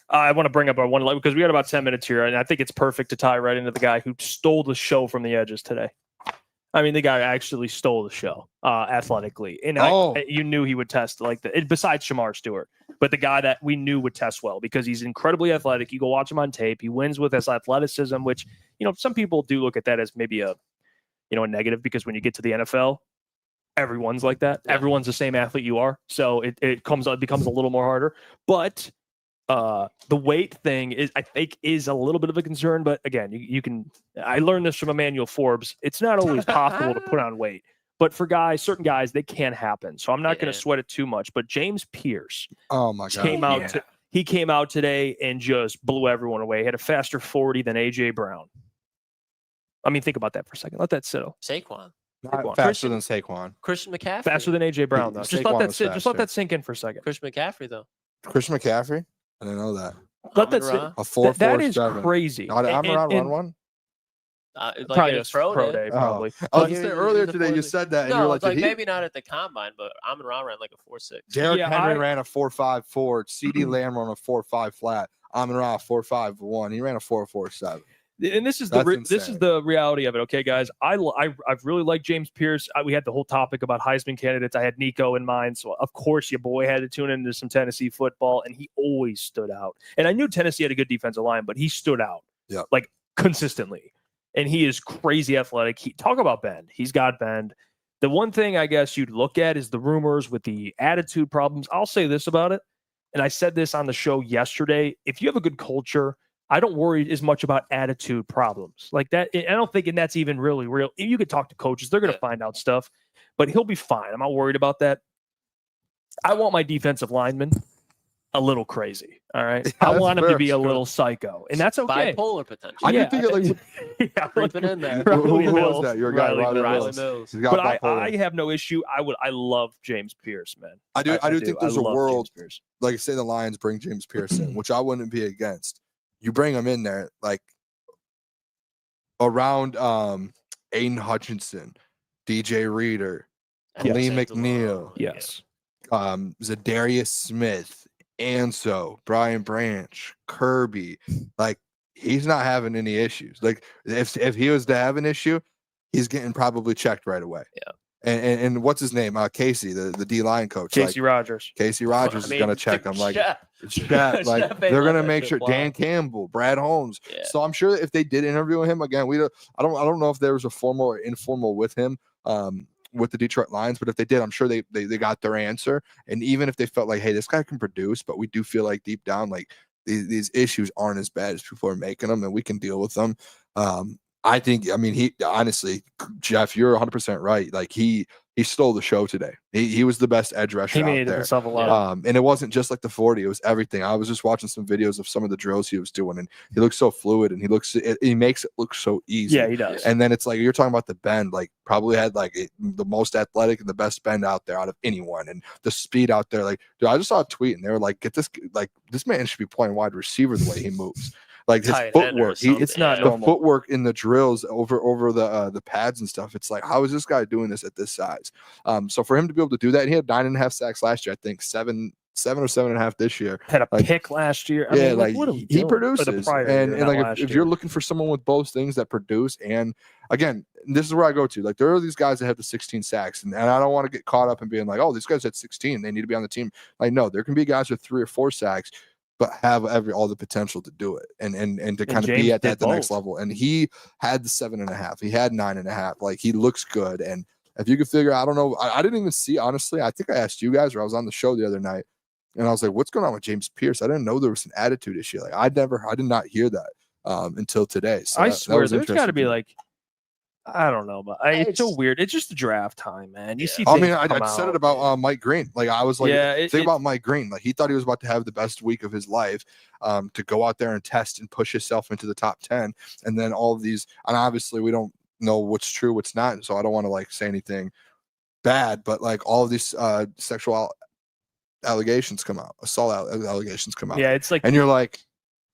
I want to bring up our one because we got about 10 minutes here, and I think it's perfect to tie right into the guy who stole the show from the edges today. I mean, the guy actually stole the show athletically, and you knew he would test like besides Shamar Stewart, but the guy that we knew would test well because he's incredibly athletic. You go watch him on tape; he wins with his athleticism, which some people do look at that as maybe a negative because when you get to the NFL, everyone's like that. Yeah. Everyone's the same athlete you are, so it becomes a little more harder. But the weight thing I think is a little bit of a concern, but again, you can. I learned this from Emmanuel Forbes. It's not always possible to put on weight, but for certain guys, they can happen. So I'm not going to sweat it too much. But James Pierce, oh my God, he came out today and just blew everyone away. He had a faster 40 than AJ Brown. I mean, think about that for a second. Let that settle. Saquon. Not faster than Saquon. Christian McCaffrey. Faster than AJ Brown, though. Just let that sit. Just let that sink in for a second. Christian McCaffrey, though. Christian McCaffrey. I didn't know that. Let that sit. A 4.47. That is crazy. I'm around 1-1. Probably a pro day. Probably. Oh, you said earlier today you said that. And you were like, maybe not at the combine, but Ahmed Hassanein ran like a 4.6. Derrick Henry ran a 4.54. CeeDee Lamb ran a 4.5 flat. Ahmed Hassanein 4.51. He ran a 4.47. And this is the reality of it, okay, guys. I've really liked James Pierce. We had the whole topic about Heisman candidates. I had Nico in mind, so of course your boy had to tune into some Tennessee football, and he always stood out. And I knew Tennessee had a good defensive line, but he stood out, like consistently. And he is crazy athletic. Talk about bend. He's got bend. The one thing I guess you'd look at is the rumors with the attitude problems. I'll say this about it, and I said this on the show yesterday. If you have a good culture, I don't worry as much about attitude problems like that. I don't think, and that's even really real. You could talk to coaches. They're going to find out stuff, but he'll be fine. I'm not worried about that. I want my defensive lineman a little crazy. All right. Yeah, I want him to be a little psycho, and that's okay. Bipolar potential. I do think it creep it in there. Who was that? Your guy, Riley Mills. But I have no issue. I love James Pierce, man. I do think there's a world, like say the Lions bring James Pierce in, which I wouldn't be against. You bring him in there, like around Aiden Hutchinson, DJ Reader, Lee McNeil, Zadarius Smith, Anso, Brian Branch, Kirby. Like he's not having any issues. Like if he was to have an issue, he's getting probably checked right away. Yeah. And what's his name? Casey, the D-line coach. Casey Rogers. Casey Rogers is going to check him. Like, they're going to make sure. Dan Campbell, Brad Holmes. Yeah. So I'm sure if they did interview him again, I don't know if there was a formal or informal with him with the Detroit Lions, but if they did, I'm sure they got their answer. And even if they felt like, hey, this guy can produce, but we do feel like deep down, like these issues aren't as bad as people are making them, and we can deal with them. I think, I mean, he honestly, Jeff, you're 100% right. Like he stole the show today. He was the best edge rusher He out made there. himself a lot. And it wasn't just like the 40; it was everything. I was just watching some videos of some of the drills he was doing, and he looks so fluid, and he makes it look so easy. Yeah, he does. And then it's like you're talking about the bend, like probably had like the most athletic and the best bend out there out of anyone, and the speed out there. Like, dude, I just saw a tweet, and they were like, this man should be playing wide receiver the way he moves. Like his footwork, it's not the footwork in the drills over the pads and stuff. It's like, how is this guy doing this at this size? So for him to be able to do that, he had 9.5 sacks last year. I think seven or 7.5 this year. Had a pick last year. I mean, like, what are we he doing? produces. And like if you're looking for someone with both things that produce, and again, this is where I go to. Like there are these guys that have the 16 sacks, and I don't want to get caught up in being like, oh, these guys had 16, they need to be on the team. Like no, there can be guys with 3 or 4 sacks, but have all the potential to do it and to kind of be at the next level. And he had the 7.5. He had 9.5. Like he looks good. And if you could figure, I don't know, I didn't even see, honestly, I think I asked you guys, or I was on the show the other night, and I was like, what's going on with James Pierce? I didn't know there was an attitude issue. Like I did not hear that until today. So I swear there's got to be like, I don't know, but it's so weird. It's just the draft time, man. You see, I mean, I said it about Mike Green. Like I was like, think about Mike Green. Like he thought he was about to have the best week of his life, to go out there and test and push himself into the top 10. And then all of these, and obviously we don't know what's true, what's not. So I don't want to like say anything bad, but like all of these sexual allegations come out, assault allegations come out. Yeah, it's like, and you're like,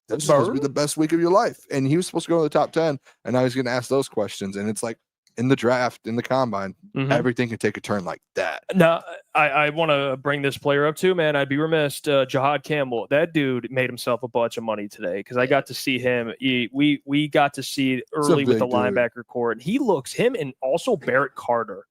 that's supposed to be the best week of your life. And he was supposed to go to the top 10, and now he's going to ask those questions. And it's like in the draft, in the combine, everything can take a turn like that. Now, I want to bring this player up too, man. I'd be remiss. Jiair Campbell, that dude made himself a bunch of money today because I got to see him. We got to see early with the linebacker core. And he looks, him and also Barrett Carter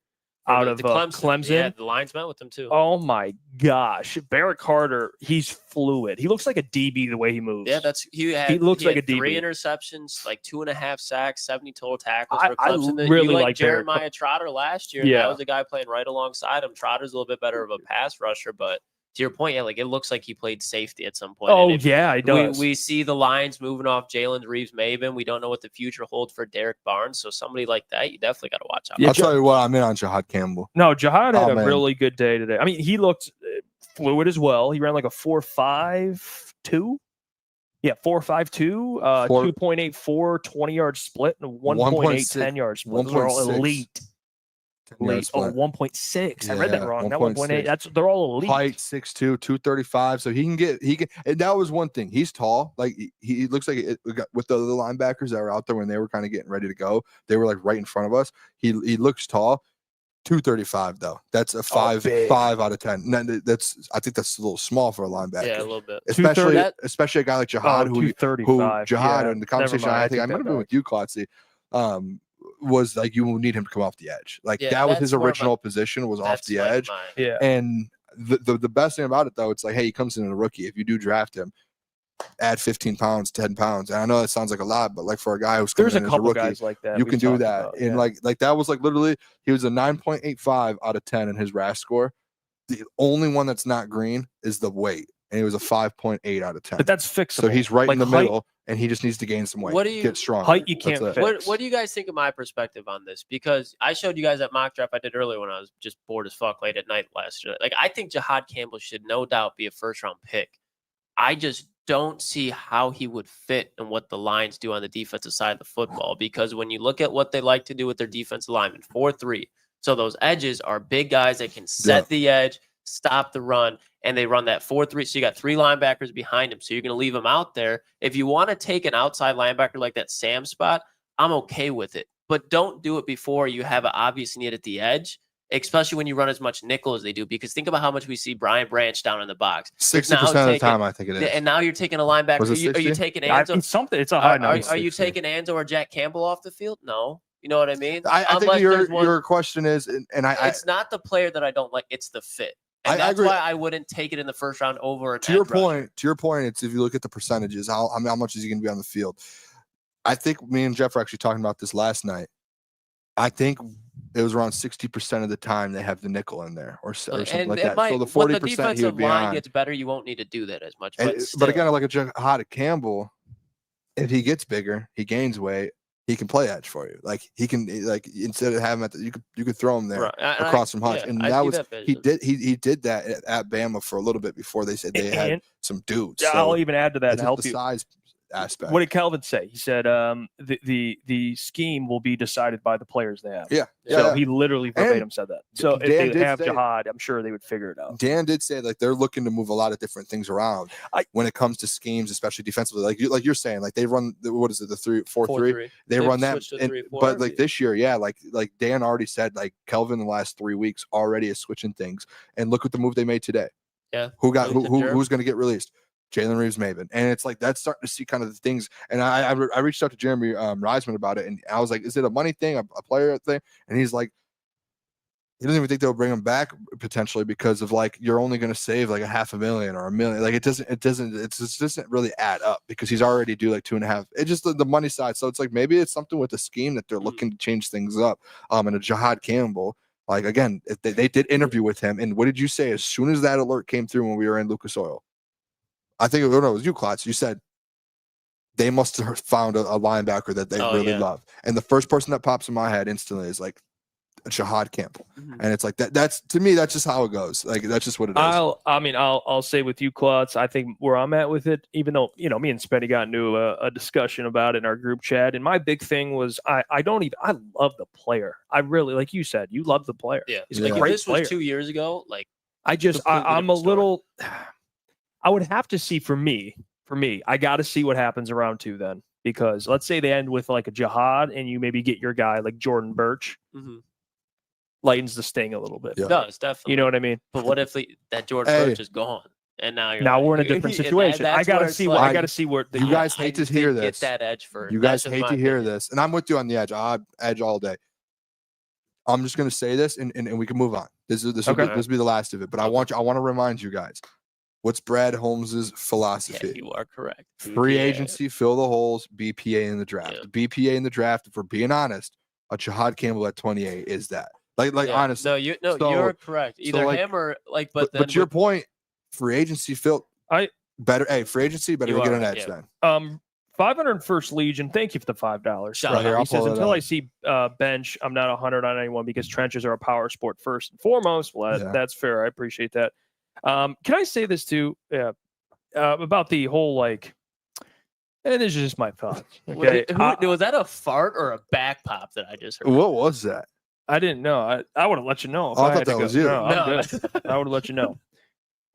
out of Clemson. Yeah, the Lions met with him too. Oh my gosh, Barrett Carter, he's fluid. He looks like a DB the way he moves. Yeah, he looks like a DB. 3 interceptions, like 2.5 sacks, 70 total tackles for Clemson. I really like Jeremiah Trotter last year. Yeah, that was a guy playing right alongside him. Trotter's a little bit better of a pass rusher, but to your point, yeah, like it looks like he played safety at some point. Oh, yeah, he does. We see the Lions moving off Jalen Reeves-Maybin. We don't know what the future holds for Derek Barnes. So somebody like that, you definitely got to watch out. I'll tell you what, I'm in on Jiair Campbell. No, Jiair had a really good day today. I mean, he looked fluid as well. He ran like a 4.52. Yeah, 4.52, 2.84, 20-yard split, and 1.8 10-yard split. Those are all elite. 1.6. I read that wrong. Not 1.8. They're all elite. Height 6'2", 235. So he can. And that was one thing. He's tall. Like he looks like with the linebackers that were out there when they were kind of getting ready to go. They were like right in front of us. He looks tall. 235 though. That's a 5 out of 10. I think that's a little small for a linebacker. Yeah, a little bit. Especially a guy like Jiair, who Jiair in the conversation. I think I might have been with you, Klotzy. Was like you need him to come off the edge. Like that was his original position, was off the edge. And the best thing about it though, it's like, hey, he comes in a rookie. If you do draft him, add 15 pounds, 10 pounds. And I know that sounds like a lot, but like for a guy who's coming in as a rookie, guys like that you can do that. And like that was like literally, he was a 9.85 out of 10 in his RAS score. The only one that's not green is the weight. And he was a 5.8 out of 10. But that's fixable. So he's right in the middle, and he just needs to gain some weight. Get strong. Height you can't fix. What do you guys think of my perspective on this? Because I showed you guys that mock draft I did earlier when I was just bored as fuck late at night last year. Like I think Jiair Campbell should no doubt be a first-round pick. I just don't see how he would fit in what the Lions do on the defensive side of the football. Because when you look at what they like to do with their defensive linemen, 4-3. So those edges are big guys that can set the edge, stop the run, and they run that 4-3. So you got 3 linebackers behind him. So you're going to leave them out there. If you want to take an outside linebacker like that Sam spot, I'm okay with it. But don't do it before you have an obvious need at the edge, especially when you run as much nickel as they do. Because think about how much we see Brian Branch down in the box. 60% of the time, I think it is. And now you're taking a linebacker. Are you taking Anzo? It's a high number. Are you taking Anzo or Jack Campbell off the field? No. You know what I mean? I think your question is, and it's not the player that I don't like. It's the fit. And that's why I wouldn't take it in the first round over. To your point, it's if you look at the percentages, how much is he going to be on the field? I think me and Jeff were actually talking about this last night. I think it was around 60% of the time they have the nickel in there or something like that. Might, so the when the 40% he defensive would be line on. gets better, you won't need to do that as much. But again, like a Jiair Campbell, if he gets bigger, he gains weight, he can play edge for you. Like he can, like instead of having you could throw him there across from Hutch, and that was he did that at Bama for a little bit before they said they had some dudes. Yeah, so I'll even add to that and help the you. Size aspect. What did Calvin say? He said the scheme will be decided by the players they have. Yeah. So he literally verbatim said that. So if they have Jihad, I'm sure they would figure it out. Dan did say like they're looking to move a lot of different things around when it comes to schemes, especially defensively. Like you're saying, like they run the 3-4-3. They run that, but like this year, like Dan already said, like Kelvin in the last 3 weeks already is switching things. And look at the move they made today. Yeah, who's going to get released? Jalen Reeves-Maybin. And it's like that's starting to see kind of the things. And I reached out to Jeremy Reisman about it, and I was like, is it a money thing, a player thing? And he's like, he doesn't even think they'll bring him back potentially because of like you're only going to save like $500,000 or $1 million. Like it doesn't really add up because he's already due like 2.5. It's just the money side. So it's like maybe it's something with the scheme that they're looking to change things up. And a Jiair Campbell, like again, they did interview with him. And what did you say as soon as that alert came through when we were in Lucas Oil? I think it was you, Klotz. You said they must have found a linebacker that they really love. And the first person that pops in my head instantly is like Jiair Campbell. And it's like that's to me, that's just how it goes. Like that's just what it is. I'll say with you, Klotz, I think where I'm at with it, even though, me and Spenny got into a discussion about it in our group chat. And my big thing was I love the player. I really, like you said, you love the player. Yeah. He's like a great if this player. was 2 years ago, like I'm a little I would have to see for me, I got to see what happens around 2 then, because let's say they end with like a Jihad and you maybe get your guy like Jordan Burch, lightens the sting a little bit. Yeah. No, it's definitely. You know what I mean? But what if that Jordan Burch is gone and now we're in a different situation? I got to see what you guys hate to hear this. Get that edge first. You guys hate to hear this, and I'm with you on the edge. I edge all day. I'm just going to say this, and we can move on. This will be the last of it. But I want to remind you guys. What's Brad Holmes's philosophy? Yeah, you are correct. Free agency, fill the holes, BPA in the draft. Yeah. BPA in the draft, if we're being honest, a Jiair Campbell at 28 is that. Honestly. You're correct. Either him or like, but your point, free agency fill. Free agency better get an edge then. 501st Legion, thank you for the $5. He says, until I see bench, I'm not 100 on anyone because trenches are a power sport first and foremost. Well, that's fair. I appreciate that. Can I say this too? Yeah. About the whole and this is just my thoughts. Okay. Was that a fart or a back pop that I just heard? What was that? I didn't know. I would have let you know. I thought that was you. No, I'm good. I would have let you know.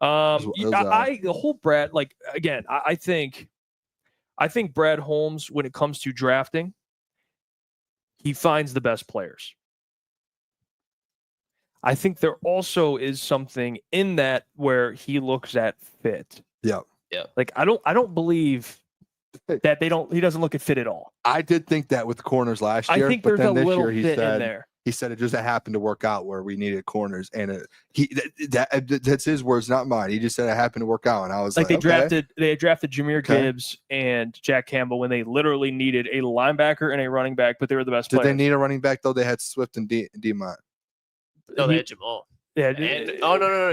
The whole Brad, again, I think Brad Holmes, when it comes to drafting, he finds the best players. I think there also is something in that where he looks at fit. Yeah. Yeah. Like I don't believe that he doesn't look at fit at all. I did think that with the corners last year. I think there's a little fit in there. He said it just happened to work out where we needed corners, and that's his words, not mine. He just said it happened to work out, and I was like, they drafted Jameer Gibbs and Jack Campbell when they literally needed a linebacker and a running back, but they were the best players. Did they need a running back though? They had Swift and Demont. No, they had Jamal. Yeah. No.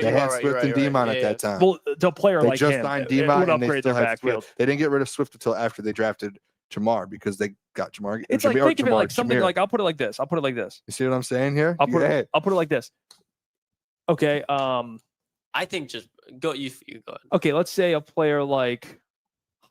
They had Swift and Demont at that time. Well, the player they like just him signed Demont and they still had backfield. Swift. They didn't get rid of Swift until after they drafted Jamar because they got Jamar. It's like think of it like something like I'll put it like this. You see what I'm saying here? I'll put it like this. Okay. I think just go. You go ahead. Okay, let's say a player like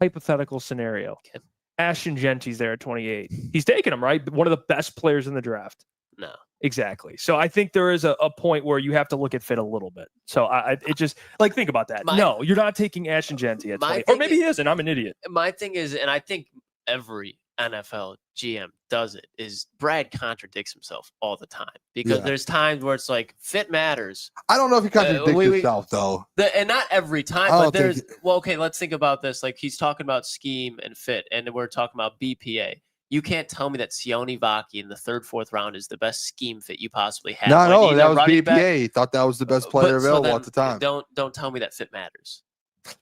hypothetical scenario. Okay. Ashton Gentry's there at 28. He's taking him, right? One of the best players in the draft. No. Exactly. So I think there is a point where you have to look at fit a little bit. So it just think about that. No, you're not taking Ashton Gentry at 20. Or maybe he isn't. I'm an idiot. My thing is, and I think every NFL GM does it, is Brad contradicts himself all the time because there's times where it's like fit matters. I don't know if he contradicts himself though. And not every time, but there's okay, let's think about this. Like he's talking about scheme and fit, and we're talking about BPA. You can't tell me that Sione Vaki in the 3rd, 4th round is the best scheme fit you possibly have. No, that was BPA. He thought that was the best player available at the time. Don't tell me that fit matters.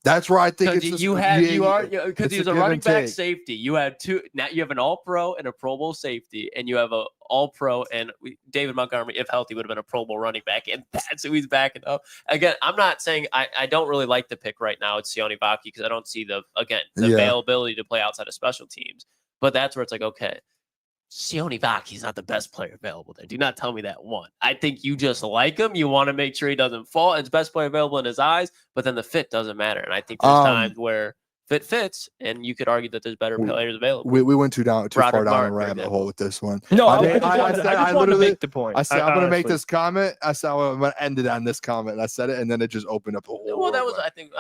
That's where I think it's Because it's he's a a give running and back take. safety. You had two. Now you have an All-Pro and a Pro Bowl safety, and you have a All-Pro and David Montgomery, if healthy, would have been a Pro Bowl running back, and that's who he's backing up. Again, I'm not saying I don't really like the pick right now. It's Sione Vaki because I don't see the availability to play outside of special teams. But that's where it's like, okay, Sione Vaki's not the best player available there. Do not tell me that one. I think you just like him. You want to make sure he doesn't fall. It's best player available in his eyes, but then the fit doesn't matter. And I think there's times where fit fits, and you could argue that there's better players available. We went too far down Martin, a rabbit hole with this one. No, I just wanted to make the point. I said I'm going to make honestly. this comment. I said I'm going to end it on this comment. And I said it, and then it just opened up a whole. Well, that was, I think,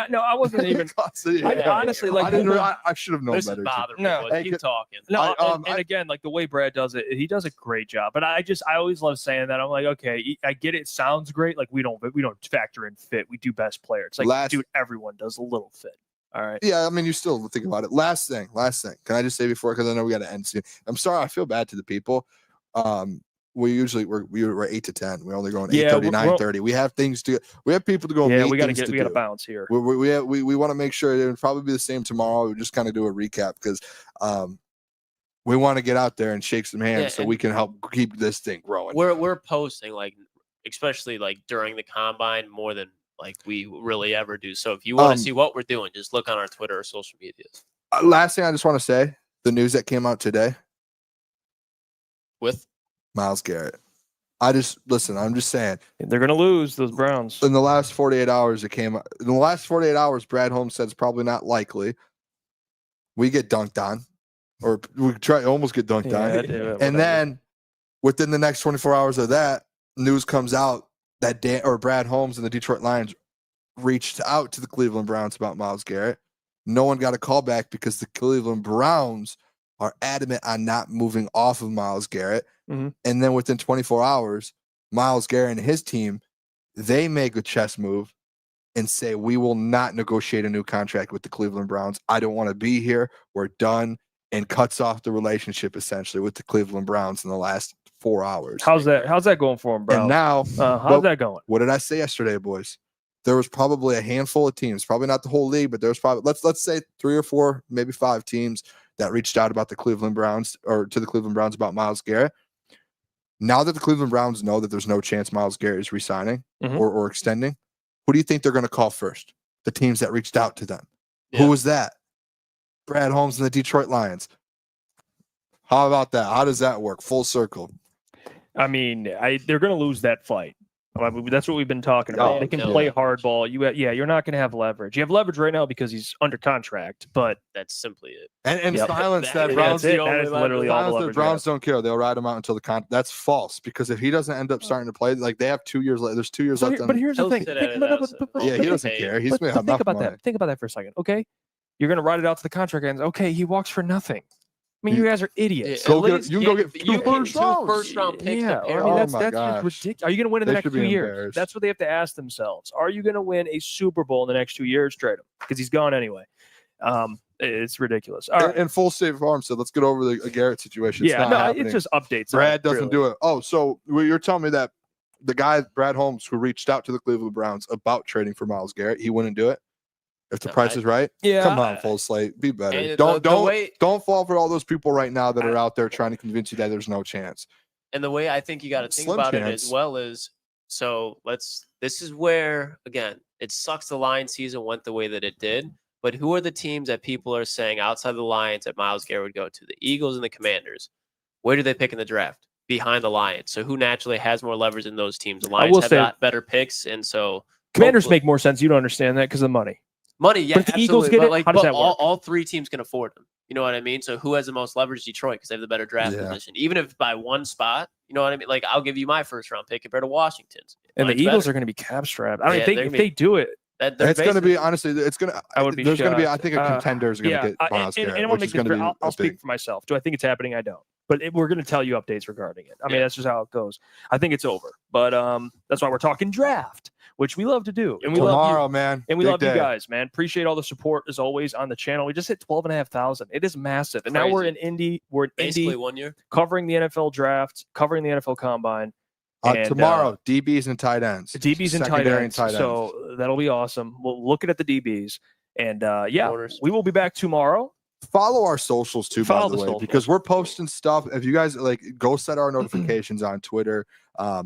No, I wasn't even. I honestly like. I should have known this better. is bothering No. me. But keep talking. No, and again, like the way Brad does it, he does a great job. But I always love saying that. I'm like, okay, I get it. Sounds great. Like we don't factor in fit. We do best player. It's like, dude, everyone does a little fit. All right. Yeah, I mean, you still think about it. Last thing. Can I just say before, because I know we got to end soon. I'm sorry. I feel bad to the people. We're 8 to 10. We're only going 8:30, 9:30. We have things to. We have people to go. Yeah, we got to bounce here. We want to make sure it would probably be the same tomorrow. We just kind of do a recap because we want to get out there and shake some hands so we can help keep this thing growing. We're posting, like, especially like during the combine, more than like we really ever do. So if you want to see what we're doing, just look on our Twitter or social medias. Last thing I just want to say, the news that came out today with Myles Garrett. I'm just saying. They're going to lose those Browns. In the last 48 hours, it came out. In the last 48 hours, Brad Holmes said it's probably not likely. We get dunked on, or we almost get dunked on. And then within the next 24 hours of that, news comes out that Brad Holmes and the Detroit Lions reached out to the Cleveland Browns about Myles Garrett. No one got a call back because the Cleveland Browns are adamant on not moving off of Myles Garrett. Mm-hmm. And then within 24 hours, Myles Garrett and his team, they make a chess move and say, we will not negotiate a new contract with the Cleveland Browns. I don't want to be here. We're done. And cuts off the relationship essentially with the Cleveland Browns in the last 4 hours. How's that going for him, bro? And now, how's that going? What did I say yesterday, boys? There was probably a handful of teams, probably not the whole league, but there was probably let's say 3 or 4, maybe 5 teams that reached out about the Cleveland Browns or to the Cleveland Browns about Myles Garrett. Now that the Cleveland Browns know that there's no chance Myles Garrett is re-signing or extending, who do you think they're going to call first? The teams that reached out to them. Yeah. Who was that? Brad Holmes and the Detroit Lions. How about that? How does that work? Full circle. I mean, they're going to lose that fight. That's what we've been talking about. They can play hardball. You're not going to have leverage. You have leverage right now because he's under contract, but that's simply it. And silence that Browns. That is literally all the leverage. Browns don't care. They'll ride him out until the contract. That's false because if he doesn't end up starting to play, like they have 2 years left. There's 2 years left. But here's the thing. He doesn't care. He's made enough think about money. that. Think about that for a second. Okay, you're going to ride it out to the contract ends. Okay, he walks for nothing. I mean, you guys are idiots. You can go get 2 first-round picks. Yeah, I mean, that's just ridiculous. Are you going to win in the next 2 years? That's what they have to ask themselves. Are you going to win a Super Bowl in the next 2 years? Trade him because he's gone anyway. It's ridiculous. All right. And Full State Farm said, let's get over the Garrett situation. It's just updates. Brad doesn't do it. Oh, so you're telling me that the guy, Brad Holmes, who reached out to the Cleveland Browns about trading for Myles Garrett, he wouldn't do it? If the price is right, come on, Full Slate, be better. Don't fall for all those people right now that are out there trying to convince you that there's no chance. And the way I think you got to think about it as well is, this is where, again, it sucks the Lions season went the way that it did, but who are the teams that people are saying outside the Lions that Myles Garrett would go to? The Eagles and the Commanders. Where do they pick in the draft? Behind the Lions. So who naturally has more leverage in those teams? The Lions have got better picks, and so Commanders make more sense. You don't understand that because of the money. Money, yeah, but if the Eagles get it, how does that work? All 3 teams can afford them. You know what I mean? So who has the most leverage? Detroit, because they have the better draft position. Even if by 1 spot, you know what I mean? Like, I'll give you my first-round pick compared to Washington's. And the Eagles are going to be cap strapped. I mean, if they do it, it's going to be, honestly, it's going to, I would be there's going to be, shocked. I think a contender is going to get Myles Garrett. And I want to make this I'll speak for myself. Do I think it's happening? I don't. But we're going to tell you updates regarding it. I mean, that's just how it goes. I think it's over. But that's why we're talking draft, which we love to do. And we love you, man. And we love you guys, man. Appreciate all the support as always on the channel. We just hit 12,500. It is massive. And now we're in Indy. We're in basically Indy, 1 year. covering the NFL draft, covering the NFL Combine. And, Tomorrow, DBs and tight ends. DBs and tight Secondary ends. and tight ends. So that'll be awesome. We'll looking at the DBs. And Corners. we will be back tomorrow. Follow our socials too, Follow by the the way, socials. because we're posting stuff. If you guys like, go set our notifications on Twitter.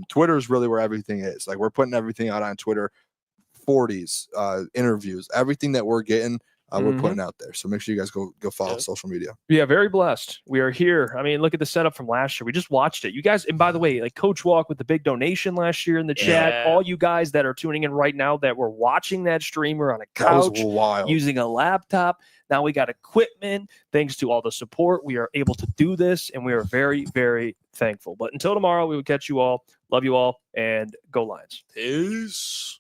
Twitter is really where everything is. Like, we're putting everything out on Twitter. 40s, interviews, everything that we're getting, we're putting out there. So make sure you guys go follow social media. Yeah, very blessed. We are here. I mean, look at the setup from last year. We just watched it. You guys, and by the way, like Coach Walk with the big donation last year in the chat, Yeah. all you guys that are tuning in right now that were watching that stream or on a That was couch wild. using a laptop. Now we got equipment. Thanks to all the support, we are able to do this, and we are very, very thankful. But until tomorrow, we will catch you all. Love you all, and go Lions. Peace.